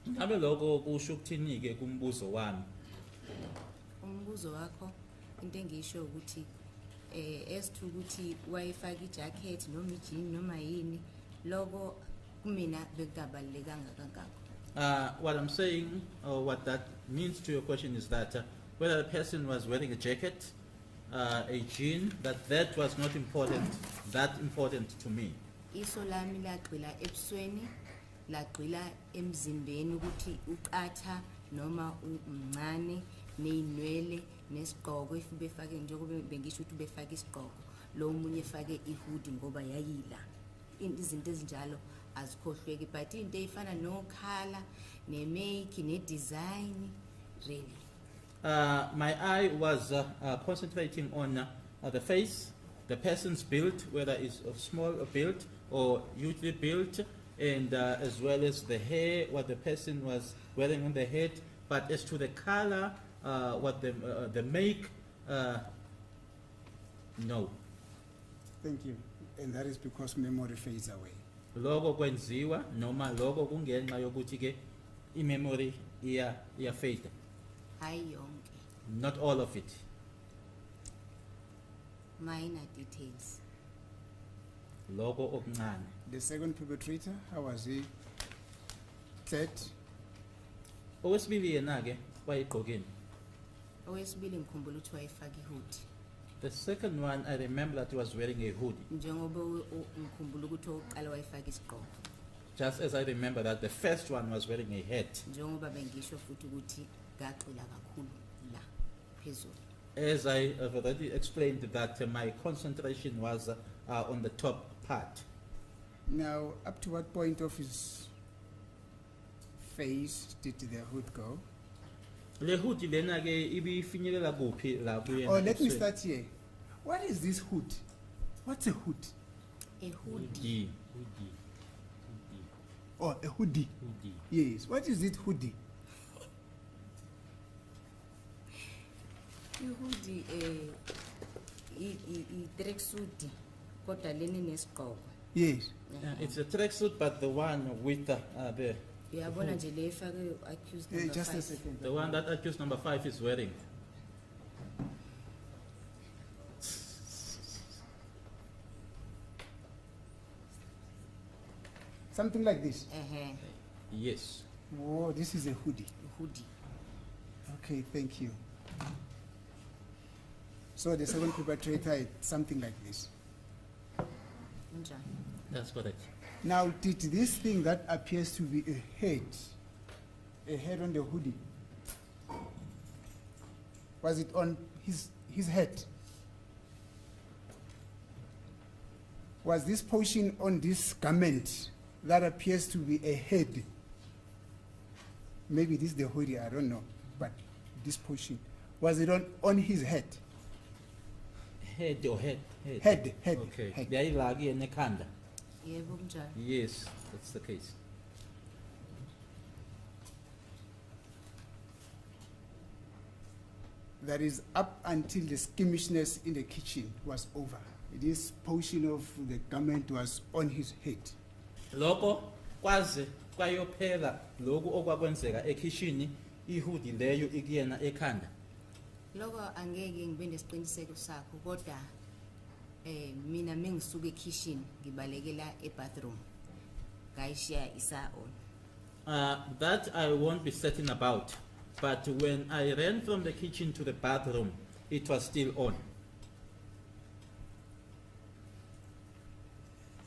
Ngabe lokho kusho ukuthini-ke kumbuzo wami? Umbuzo wakho into engiyisho ukuthi as to ukuthi wayifaka ijacket noma ijini noma yini lokho kumina bekubalekanga kangako. What I'm saying, or what that means to your question is that whether the person was wearing a jacket, a jean, that was not that important to me. Iso lami lagqila ebusweni lagqila emzimbeni ukuthi uqatha noma umncane neinwele nesigqoko if befake njengoba bengisho ukuthi befake isigqoko lo munye efake ihood ngoba yayila izinto ezinjalo azikhohlweki but into efana nokhala nemake nedesign really My eye was concentrating on the face, the person's build, whether it's of small build or hugely built, and as well as the hair, what the person was wearing on the head. But as to the color, what the make, no. Thank you. And that is because memory fades away. Logo kwenziwa noma logo kungenxa yokuthi ke imemory iya fade. hayi yonke, Not all of it. minor details. Loko okuncane. The second perpetrator, how was he clad? Okwesibili yena ke wayegqokeni. Owesibili ngikhumbula ukuthi wayefaka ihoodie. The second one, I remember that he was wearing a hoodie. Njengoba ngikhumbula ukuthi oqala wayefaka isigqoko. Just as I remember that the first one was wearing a hat. Njengoba bengisho futhi ukuthi gaqila kakhulu la phezulu. As I have already explained that my concentration was on the top part. Now, up to what point of his face did the hood go? Le hoodie lena ke ibifinyelela kuphi la kuyena? Oh, let me ebusweni? start here. What is this hood? What's a hood? A hoodie. Hoodie. Oh, a hoodie. Hoodie. Yes. What is it hoodie? Ihoodie i-tracksuit kodwa leni nesigqoko. Yes. Yeah, it's a tracksuit, but the one with the Uyabona nje le efake accused number Just a 5. second. the one that accused number 5 is wearing. Something like this. Yes. Oh, this is a hoodie. Hoodie. Okay, thank you. So the second perpetrator is something like this. Unjani? That's correct. Now, did this thing that appears to be a head on the hoodie, was it on his head? Was this portion on this garment that appears to be a head? Maybe this is the hoodie, I don't know, but this portion, was it on his head? Head or head? Head. Okay. Head. Beyayila kuyena ekhanda. Yebo kunjani? Yes, that's the case. That is up until the squeamishness in the kitchen was over. This portion of the garment was on his head. Loko kwaze kwayophela lokhu okwakwenzeka ekhishini ihoodie leyo ikuyena ekhanda. Lokho angeke ngibe nesiqiniseko sakho kodwa mina mengisuka ekitchen ngibalekela ebathroom. Ngayishiya isa on. That I won't be certain about, but when I ran from the kitchen to the bathroom, it was still on.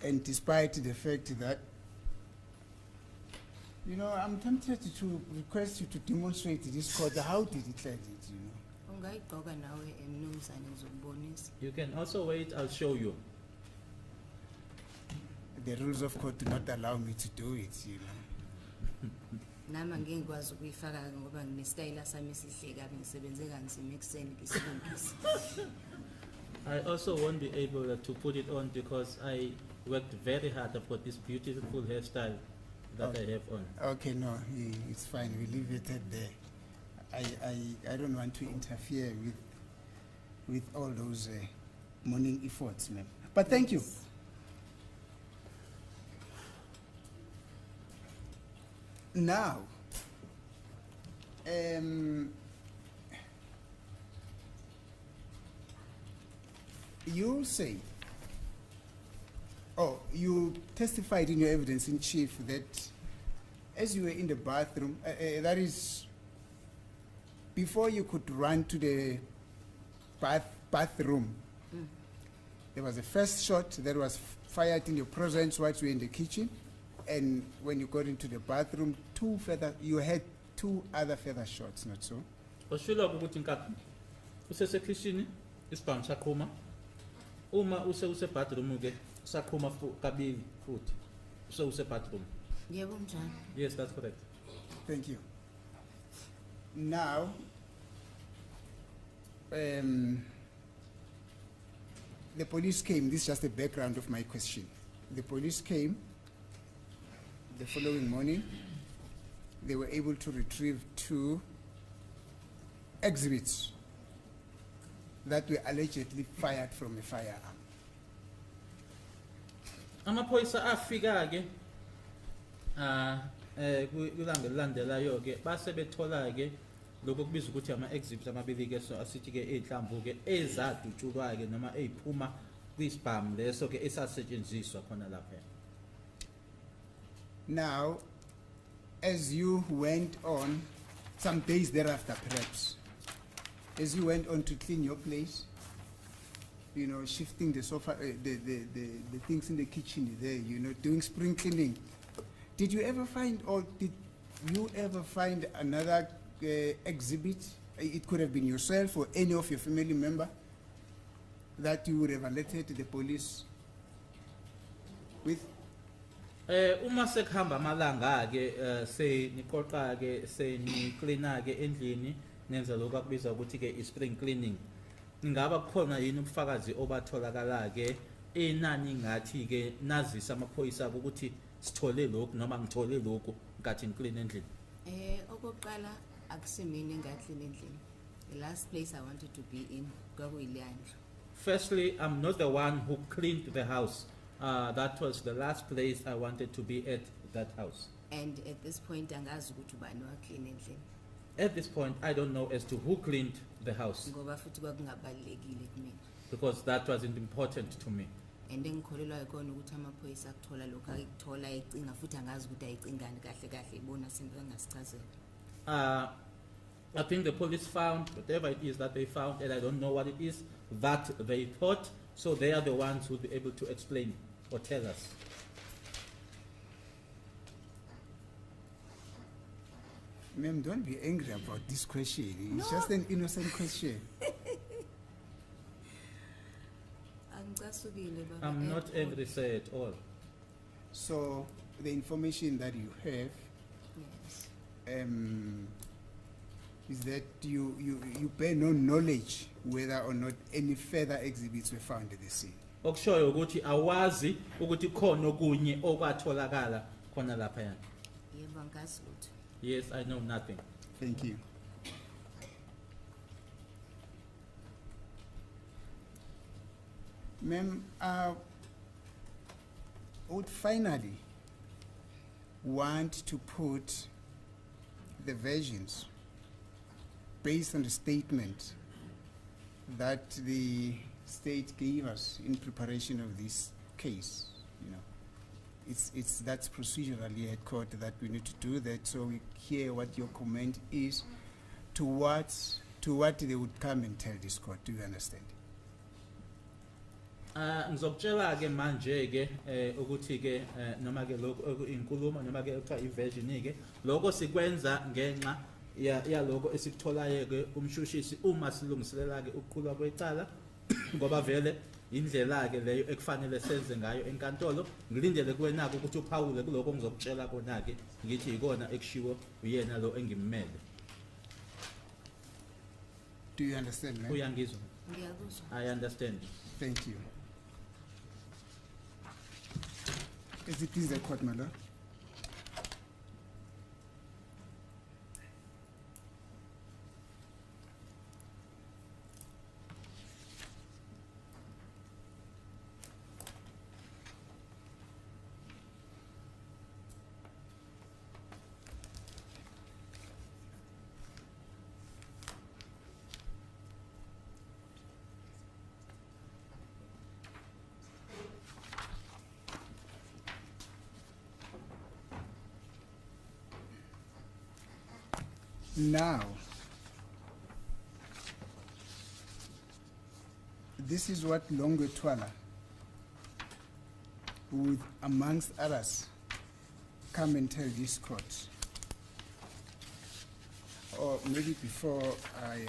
And despite the fact that, you know, I'm tempted to request you to demonstrate this court. How did it like it, you know? Ungayigqoka nawe emnumzane ngizokubonisa. You can also wait, I'll show you. The rules of court do not allow me to do it, you know. Nami angeke ngikwazi ukuyifaka ngoba nginesitayela sami esihle kabi ngisebenze kanzima ekuseni ngisilungisa. I also won't be able to put it on because I worked very hard. I've got this beautiful hairstyle that I have on. Okay, no, it's fine. We leave it at there. I don't want to interfere with all those morning efforts, ma'am. But thank you. Now, you say, you testified in your evidence in chief that as you were in the bathroom, that is, before you could run to the bathroom, there was a first shot that was fired in your presence while you were in the kitchen, and when you got into the bathroom, you had two other further shots, not so? Oshilo ukuthi nkathi usesekhishini isibhamu saqhuma uma use bathroom ke saqhuma kabili futhi use bathroom. Yebo njani? Yes, that's correct. Thank you. Now, the police came. This is just the background of my question. The police came the following morning. They were able to retrieve two exhibits that were allegedly fired from a firearm. Amaphoyisa afika ke kulandelelayo ke base bethola ke lokho kubizwa ukuthi ama-exhibits amabili ke so asithi ke ey'hlamvu ke ezadutshulwayo ke noma ey'phuma kwisibhamu leso ke esasetshenziswa khona lapha. Now, as you went on, some days thereafter perhaps, as you went on to clean your place, you know, shifting the sofa, the things in the kitchen there, you know, doing spring cleaning, did you ever find, or did you ever find another exhibit? It could have been yourself or any of your family member that you would have alerted the police with? Uma sekuhamba amalanga ke seniqoqa ke seniklina ke endlini nenza lokho akubizwa ukuthi ke i-spring cleaning, ingaba kukhona yini ubufakazi obatholakala ke enani ngathi ke nazisa amaphoyisa ukuthi sithole lokhu noma ngithole lokhu ngathi ngiclean endlini? Okokuqala akusimini ngaclean endlini. The last place I wanted to be in kwakuyiLeandro. Firstly, I'm not the one who cleaned the house. That was the last place I wanted to be at that house. And at this point angazi ukuthi ubani waclean endlini. At this point, I don't know as to who cleaned the house Ngoba futhi kwakungabalekile kumina. because that wasn't important to me. And engikholelwa ikona ukuthi amaphoyisa akuthola lokho akuthola ecinga futhi angazi ukuthi ayicingani kahle kahle ibona sempre engasichazela. I think the police found whatever it is that they found, and I don't know what it is that they thought, so they are the ones who will be able to explain or tell us. Ma'am, don't be angry about this question. It's No. just an innocent question. Angicasukile baba. I'm not angry, sir, at all. So the information that you have Yes. is that you bear no knowledge whether or not any further exhibits were found at the scene. Okushoyo ukuthi awazi ukuthi khona okunye okwatholakala khona lapha yana. Yebo angazi lutho. Yes, I know nothing. Thank you. Ma'am, I would finally want to put the versions based on the statement that the state gave us in preparation of this case. You know, that's procedurally at court that we need to do that, so we hear what your comment is to what they would come and tell this court. Do you understand? Ngizokutshela ke manje ke ukuthi ke noma ke lokho inkulumo noma ke kuthiwa i-version ke lokho sikwenza ngenxa yaloko esikutholayo ke kumshushisi uma silungiselela ke ukuqhulwa kwecala ngoba vele indlela ke leyo ekufanele senze ngayo enkantolo. Ngilindele kuwena ukuthi uphawule kuloko ngizokutshela kona ke ngithi ikona ekushiwo uyena lo engimmele. Do you understand, ma'am? Uyangizwa? Ngiyakuzwa. I understand. Thank you. Is it please the court, my lord? Now, this is what Longwe Twala would, amongst others, come and tell this court. Or maybe before I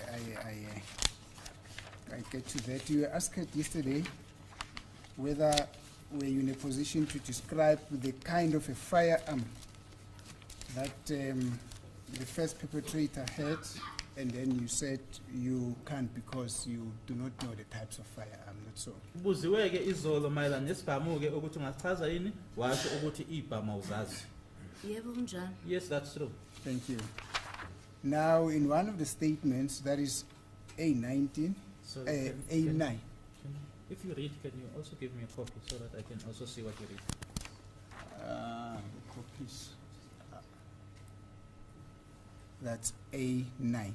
get to that, you were asked yesterday whether were you in a position to describe the kind of a firearm that the first perpetrator had, and then you said you can't because you do not know the types of firearm, not so. Buziwe ke izolo mayelana nesibhamu ke ukuthi ungachaza yini washo ukuthi ibhamu uzazi. Yebo kunjani? Yes, that's true. Thank you. Now, in one of the statements, that is A19, So A9. if you read, can you also give me a copy so that I can also see what you read? The copies. That's A9.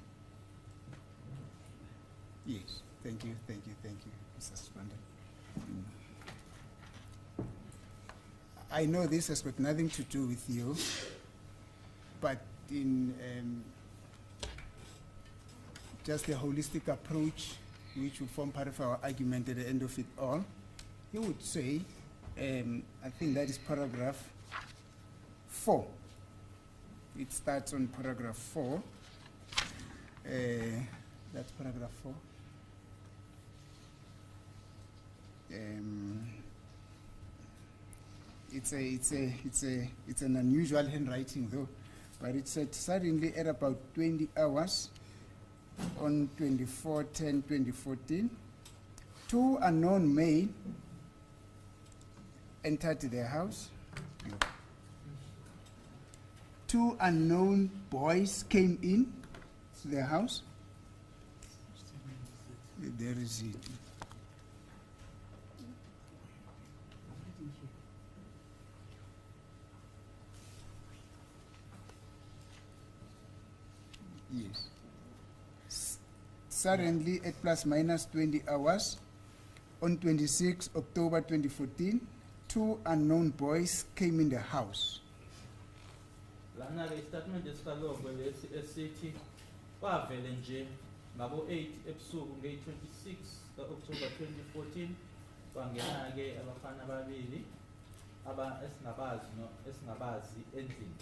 Yes, thank you, Mr. Sibande. I know this has got nothing to do with you, but in just a holistic approach, which would form part of our argument at the end of it all, you would say, I think that is paragraph 4. It starts on paragraph 4. That's paragraph 4. It's an unusual handwriting though, but it said suddenly at about 20 hours on 24/10/2014, 2 unknown men entered their house. 2 unknown boys came in to their house. There is it. Yes. Suddenly, at plus minus 20 hours, on 26 October 2014, 2 unknown boys came in the house. Lana ke statement esikalongwe lesi esithi kwavele nje ngabo 8 ebusuku nge-26 ka-October 2014 kwangena ke abafana ababili esingabazi endlini.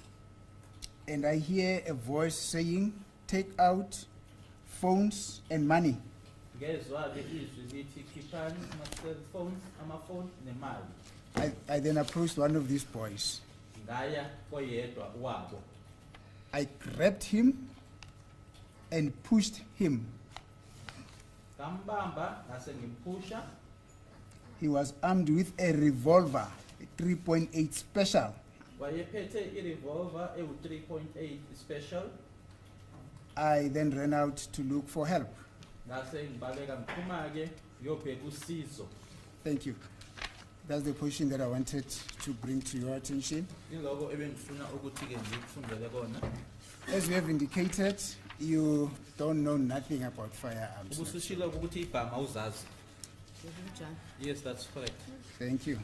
And I hear a voice saying, "Take out phones and money." Ngezwa ke izwi lithi khiphani ama-cell phones, amafoni nemali. I then approached one of these boys. Ngaya koyedwa wabo. I grabbed him and pushed him. Ngambamba ngase ngimphusha. He was armed with a revolver, a 3.8 special. Wayephethe i-revolver ewu-3.8 special. I then ran out to look for help. Ngase ngibaleka ngiphuma ke ngiyobheka usizo. Thank you. That's the position that I wanted to bring to your attention. Iloko ebengifuna ukuthi ke ngikufundele kona. As we have indicated, you don't know nothing about firearms. Ubusishilo ukuthi ibhama uzazi. Njani? Yes, that's correct. Thank you.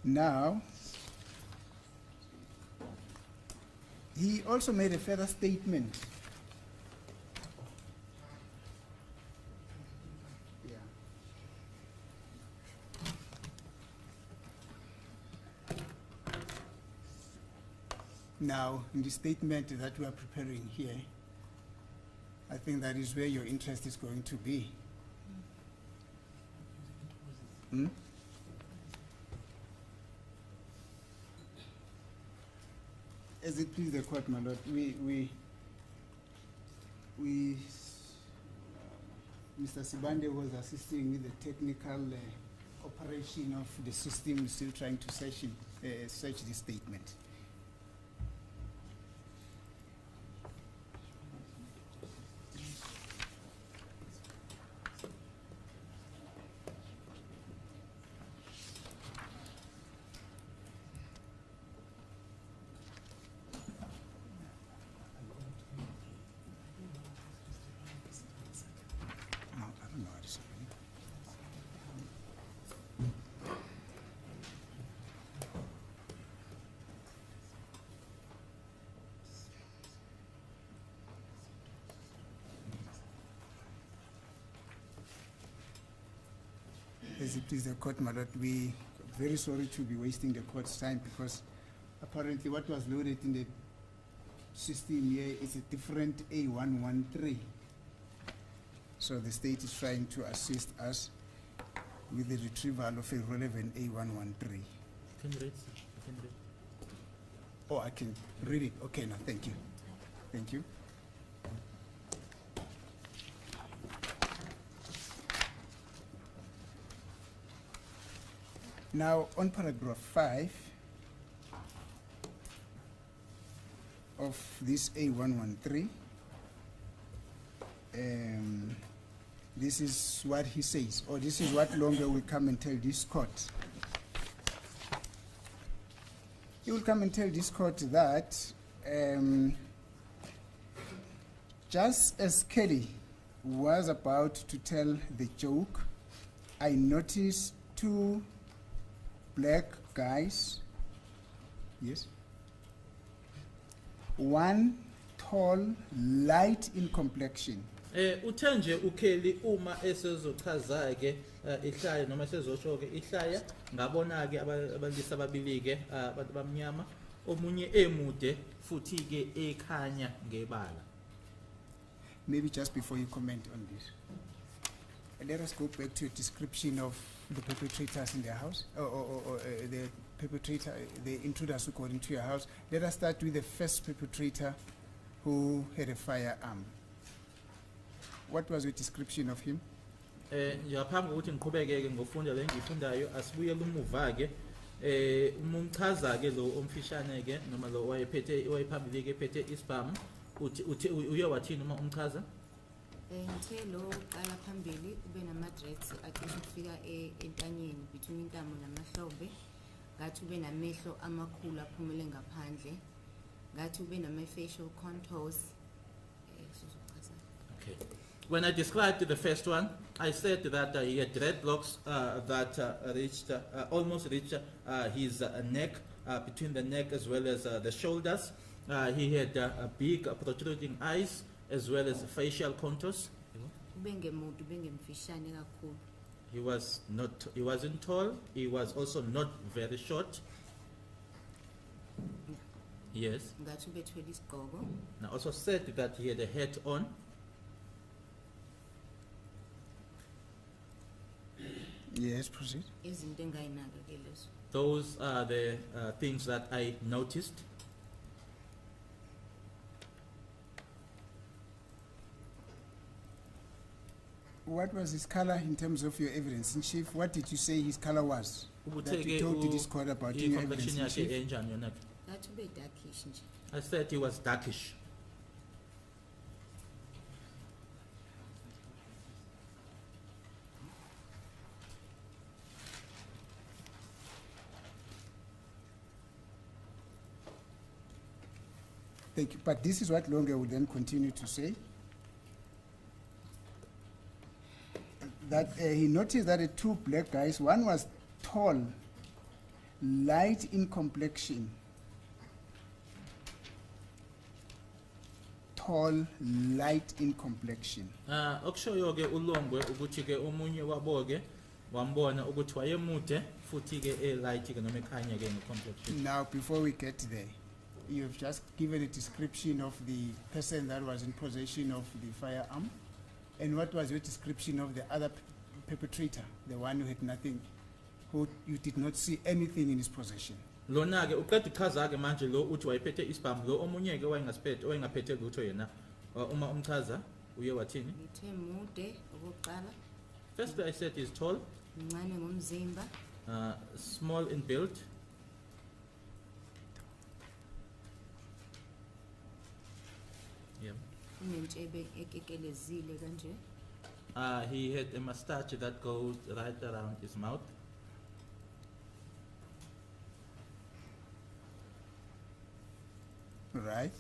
Now, he also made a further statement. Yeah. Now, in the statement that we are preparing here, I think that is where your interest is going to be. Hmm? As it please the court, my lord, Mr. Sibande was assisting with the technical operation of the system. We're still trying to search the statement. No, I don't know what is happening. As it please the court, my lord, we are very sorry to be wasting the court's time because apparently what was loaded in the system here is a different A113. So the state is trying to assist us with the retrieval of a relevant A113. You can read, sir. You can read. Oh, I can read it. Okay, no, thank you. Thank you. Now, on paragraph 5 of this A113, the this is what he says, or this is what Longo will come and tell this court. He will come and tell this court that just as Kelly was about to tell the joke, I noticed two black guys, yes, one tall, light in complexion, uthe nje uKelly uma esezochaza ke ihlaya noma esezosho ke ihlaya ngabona ke abalisa ababili ke abantu bamnyama omunye emude futhi ke ekhanya ngebala. Maybe just before you comment on this, let us go back to a description of the perpetrators in their house, or the perpetrator, the intruders who got into your house. Let us start with the first perpetrator who had a firearm. What was your description of him? Ngaphambi kokuthi ngiqhubeke ke ngofunda le ngifundayo asibuyele umuva ke umchaza ke lo omfishane ke noma lo wayephambili ke ephethe isibhamu uthi uye wathini uma umchaza? Ngithe lo qala phambili ube nama-dreads acishe ukufika entanyeni between intamo namahlombe, ngathi ube namehlo amakhulu aphumele ngaphandle, ngathi ube nama-facial contours. Okay. When I described the first one, I said that he had dreadlocks that reached almost reached his neck, between the neck as well as the shoulders. He had big protruding eyes as well as facial contours. Ube ngemuntu, ube ngemfishane kakhulu. He wasn't tall. He was also not very short. Yes. Ngathi ubethwele isigqoko. And I also said that he had a hat on. Yes, proceed. Izinto engayinaka ke lezo. Those are the things that I noticed. What was his color in terms of your evidence in chief? What did you say his color was? That you Ubuthe told ke this court about in your evidence complexion in yakhe chief? enjani yona ke? Ngathi ube darkish nje. I said he was darkish. Thank you. But this is what Longe will then continue to say. That he noticed that the two black guys, one was tall, light in complexion. Tall, light in complexion. Okushoyo ke uLongwe ukuthi ke omunye wabo ke wambona ukuthi wayemude futhi ke light ke noma ekhanya ke ngecomplexion. Now, before we get there, you have just given a description of the person that was in possession of the firearm. And what was your description of the other perpetrator, the one who had nothing, who you did not see anything in his possession? Lona ke uqeda uchaza ke manje lo uthi wayephethe isibhamu lo omunye ke wayengaphethe lutho yena uma umchaza uye wathini? Ngithe mude okokuqala, Firstly I said he's tall, mncane ngomzimba, small in build, yeah. unentshebe ekekelezile kanje. He had a mustache that goes right around his mouth. Right?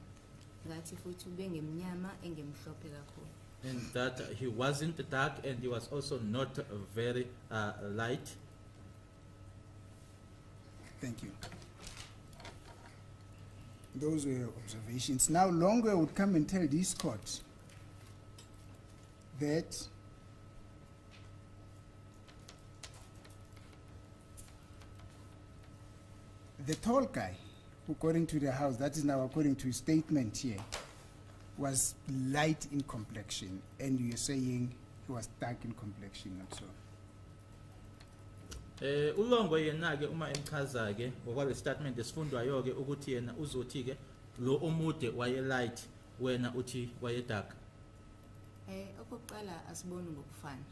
Ngathi futhi ube ngemnyama engemhlophe kakhulu. And that he wasn't dark and he was also not very light. Thank you. Those were your observations. Now, Longwe would come and tell this court that the tall guy who got into the house, that is now according to his statement here, was light in complexion, and you're saying he was dark in complexion, not so. uLongwe yena ke uma emchaza ke ngokwale statement esifundwayo ke ukuthi yena uzothi ke lo omude waye light wena uthi waye dark. Okokuqala asiboni ngokufana.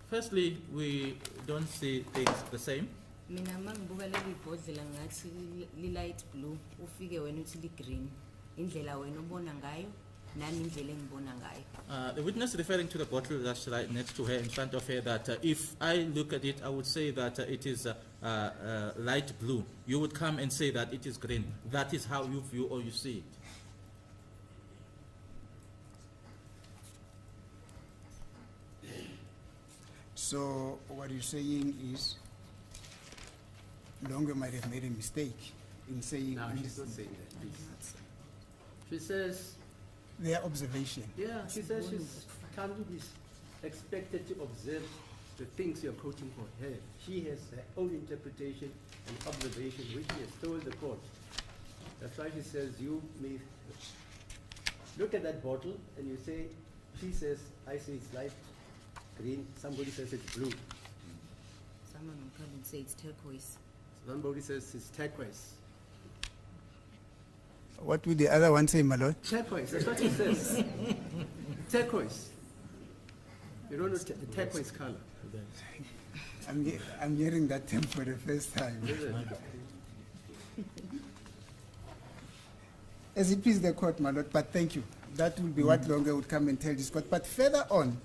Firstly, we don't see things the same. Mina mangibuka leli bhodlela ngathi li light blue, ufike wena uthi li green. Indlela wena ubona ngayo nami indlela engibona ngayo. The witness referring to the bottle that's right next to her, in front of her, that if I look at it, I would say that it is light blue. You would come and say that it is green. That is how you view or you see it. So what you're saying is, Longo might have made a mistake in saying No, she's not saying that, please. She says, their observation. yeah, she says she's can't be expected to observe the things you're quoting for her. She has her own interpretation and observation, which she has told the court. That's why she says you may look at that bottle and you say, she says, I say it's light green, somebody says it's blue, Someone will come and say it's turquoise. somebody says it's turquoise. What would the other one say, my lord? Turquoise, that's what he says. Turquoise. You don't know the turquoise color. I'm hearing that term for the first time. Is it? As it please the court, my lord, but thank you. That will be what Longo would come and tell this court. But further on,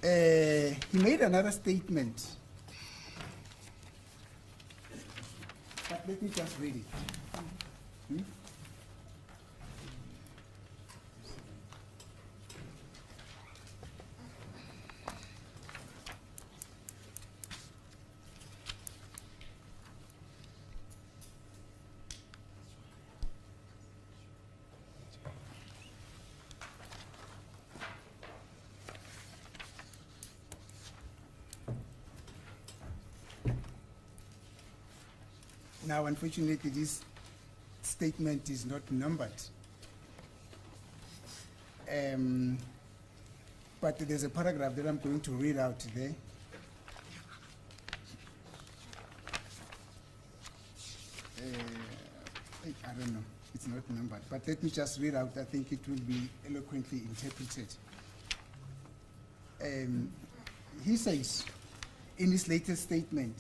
he made another statement. But let me just read it. Hmm? Now, unfortunately, this statement is not numbered. But there's a paragraph that I'm going to read out there. I don't know, it's not numbered, but let me just read out, I think it will be eloquently interpreted. He says, in his latest statement,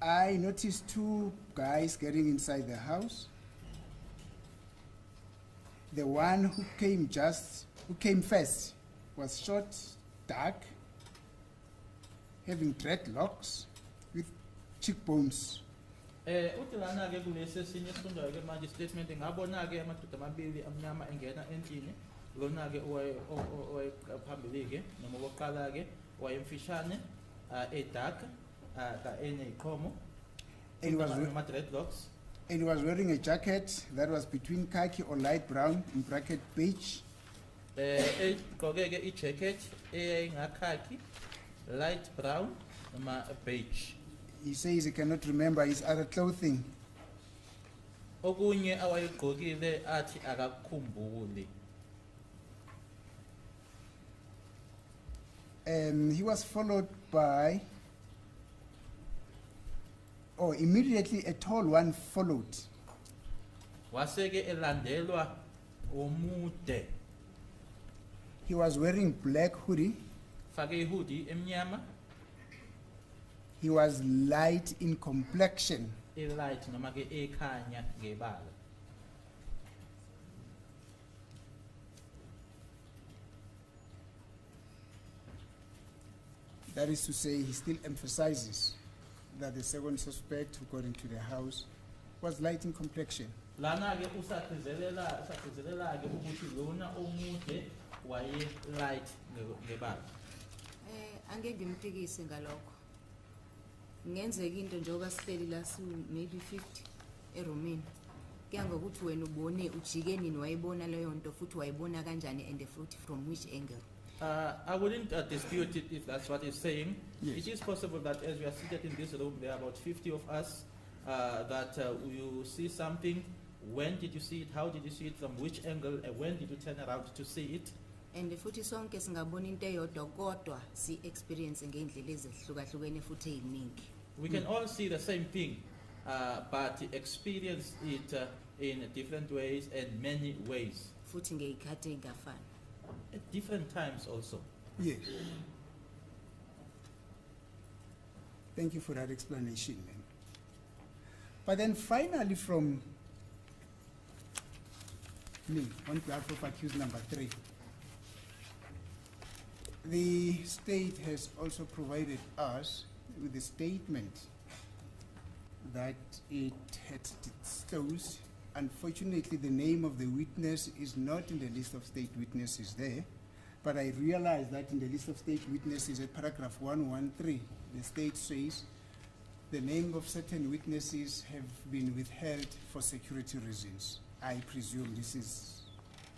I noticed two guys getting inside the house. The one who came first was short, dark, having dreadlocks with cheekbones. Uthi lana ke kulesi esinye esifundayo ke manje statement ngabona ke amadoda amabili amnyama engena endlini. Lona ke owayephambili ke noma oqala ke wayemfishane edark ka eneyiqhomo And he was we- ama dreadlocks. And he was wearing a jacket that was between khaki or light brown, in bracket beige, Egqoke ke ijacket eyayingakhaki, light brown noma beige. he says he cannot remember his other clothing. Okunye awayegqokile athi akakukhumbuli. He was followed by, immediately a tall one followed. Wase ke elandelwa omude, He was wearing black hoodie. fake ihoodie emnyama, He was light in complexion. light noma ke ekhanya ngebala. That is to say, he still emphasizes that the second suspect who got into the house was light in complexion. Lana ke usagcizelela ke ukuthi lona omude waye light ngebala. Angeke ngimphikise ngalokho. Ngenzeka into njengoba sihleli la maybe 50 eRomini. Kuya ngokuthi wena ubone ujike nini wayibona leyo nto futhi wayibona kanjani and futhi from which angle. I wouldn't dispute it if that's what he's saying. Yes. It is possible that as we are seated in this room, there are about 50 of us, that you see something. When did you see it? How did you see it? From which angle? And when did you turn around to see it? And futhi sonke singabona into eyodwa kodwa si experience ngeindlela ezihlukahlukene futhi eziningi. We can all see the same thing, but experience it in different ways and many ways, Futhi ngeyikhathi engafani. at different times also. Yes. Thank you for that explanation, man. But then finally from me, on behalf of accused number 3, the state has also provided us with a statement that it had disclosed. Unfortunately, the name of the witness is not in the list of state witnesses there, but I realize that in the list of state witnesses at paragraph 113, the state says the name of certain witnesses have been withheld for security reasons. I presume this is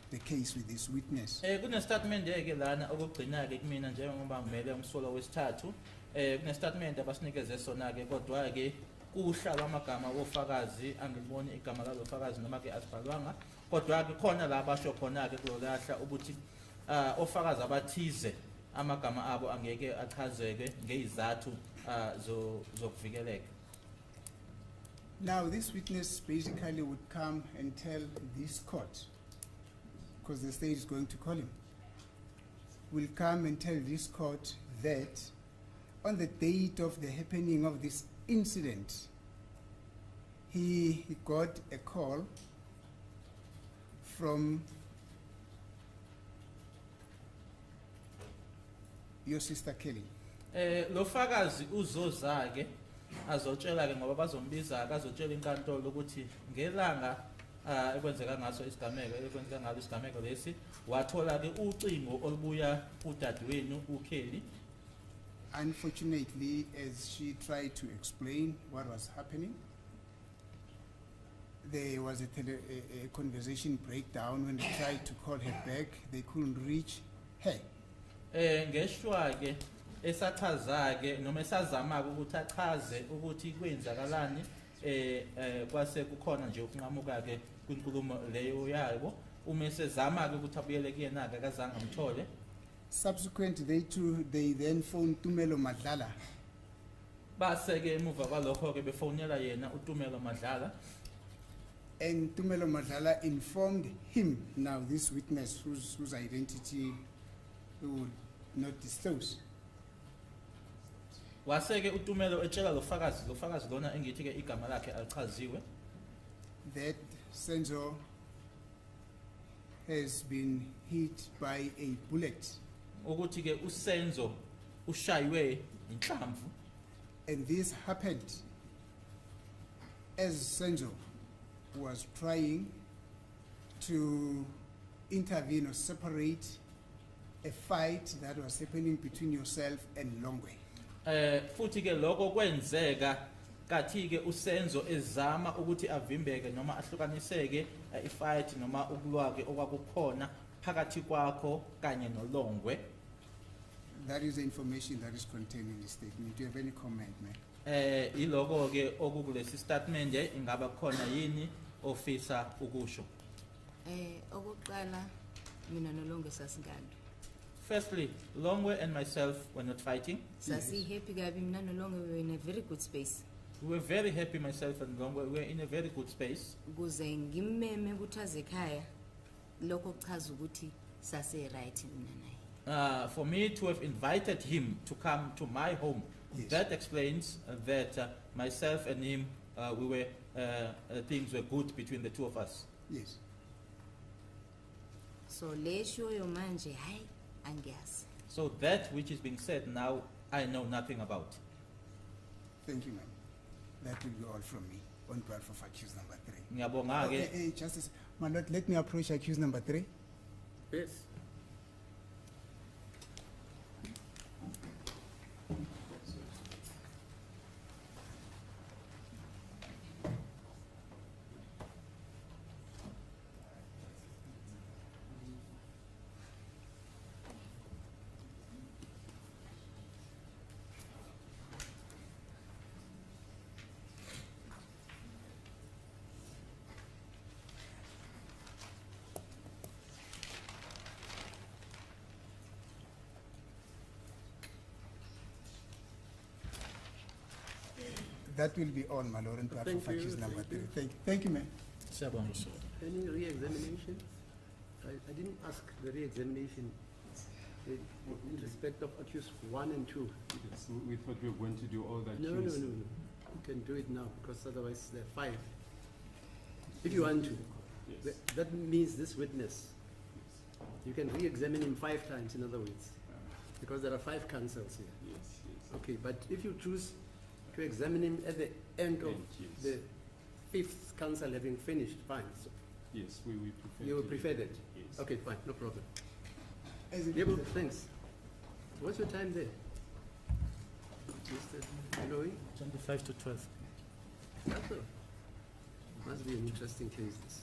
the case with this witness. Kune-statement ke lana okugcina-ke kumina njengoba ngimele umsolo wesithathu. Kune-statement abasinikeze sona-ke kodwa-ke kuhlalwa amagama wofakazi angiliboni igama lalofakazi noma-ke asibhalwanga. Kodwa-ke khona la basho khona-ke kulolahla ukuthi ofakazi abathize amagama abo angeke achazeke ngezizathu zokuvikeleka. Now, this witness basically would come and tell this court, because the state is going to call him, will come and tell this court that on the date of the happening of this incident, he got a call from your sister Kelly. Lo fakazi uzoza-ke azotshela-ke ngoba bazombiza-ke azotshela inkantolo ukuthi ngelanga ekwenzeka ngaso isigameko ekwenzeka ngalo isigameko lesi wathola-ke ucingo olubuya kudadewenu uKelly. Unfortunately, as she tried to explain what was happening, there was a conversation breakdown. When they tried to call her back, they couldn't reach her. Ngeshwa-ke esachaza-ke noma esazama-ke ukuthi achaze ukuthi kwenzakalani kwase kukhona nje ukunqamuka-ke kwinkulumo leyo yabo uma esezama-ke ukuthi abuyele kuyena-ke akazange amthole. Subsequent, they then phoned Tumelo Madlala. Base-ke emuva kwalokho-ke befonela yena uTumelo Madlala. And Tumelo Madlala informed him, now this witness whose identity we would not disclose, Wase-ke uTumelo etshela lo fakazi lona engithi-ke igama lakhe alichaziwe, that Senzo has been hit by a bullet. ukuthi-ke uSenzo ushaywe inhlamvu. And this happened as Senzo was trying to intervene or separate a fight that was happening between yourself and Longwe. Futhi-ke lokho kwenzeka kathi-ke uSenzo ezama ukuthi avimbeke noma ahlukaniseke ifight noma ukulwa-ke okwakukhona phakathi kwakho kanye noLongwe. That is the information that is contained in the statement. Do you have any comment, ma'am? Iloko-ke okukulesi statement ingaba khona yini ofisa ukusho. Okokuqala mina noLongwe sasingani. Firstly, Longwe and myself were not fighting. Sasi happy kabi mina noLongwe we were in a very good space. We were very happy, myself and Longwe. We were in a very good space. Ukuze ngimmeme ukuthi aze ekhaya lokho kuchaza ukuthi sase right mina naye. For me to have invited him to come to my home, Yes. that explains that myself and him, things were good between the two of us. Yes. So lesho yo manje hayi angiyazi. So that which is being said now, I know nothing about. Thank you, ma'am. That will be all from me on behalf of accused number 3. Ngiyabonga-ke. Hey, Justice, my lord, let me approach accused number 3. Yes. That will be all, my lord, on behalf Thank of you, accused number thank 3. Thank you, ma'am. Siyabonga. Any re-examination? I didn't ask the re-examination in respect of accused 1 and 2. Yes, we thought we were going to do all that. No. You can do it now, because otherwise there are 5. If you want to. Yes. That means this witness, you can re-examine him 5 times, in other words, because there are 5 counsels here. Yes, yes. Okay, but if you choose to examine him at the end of End, yes. the 5th counsel having finished, fine. So Yes, we prefer. you to- prefer that? Yes. Okay, fine, no problem. As it Yeah, is, but thanks. What's your time there? Mr. Eloy? 25 to 12. That's all. Must be an interesting case, this.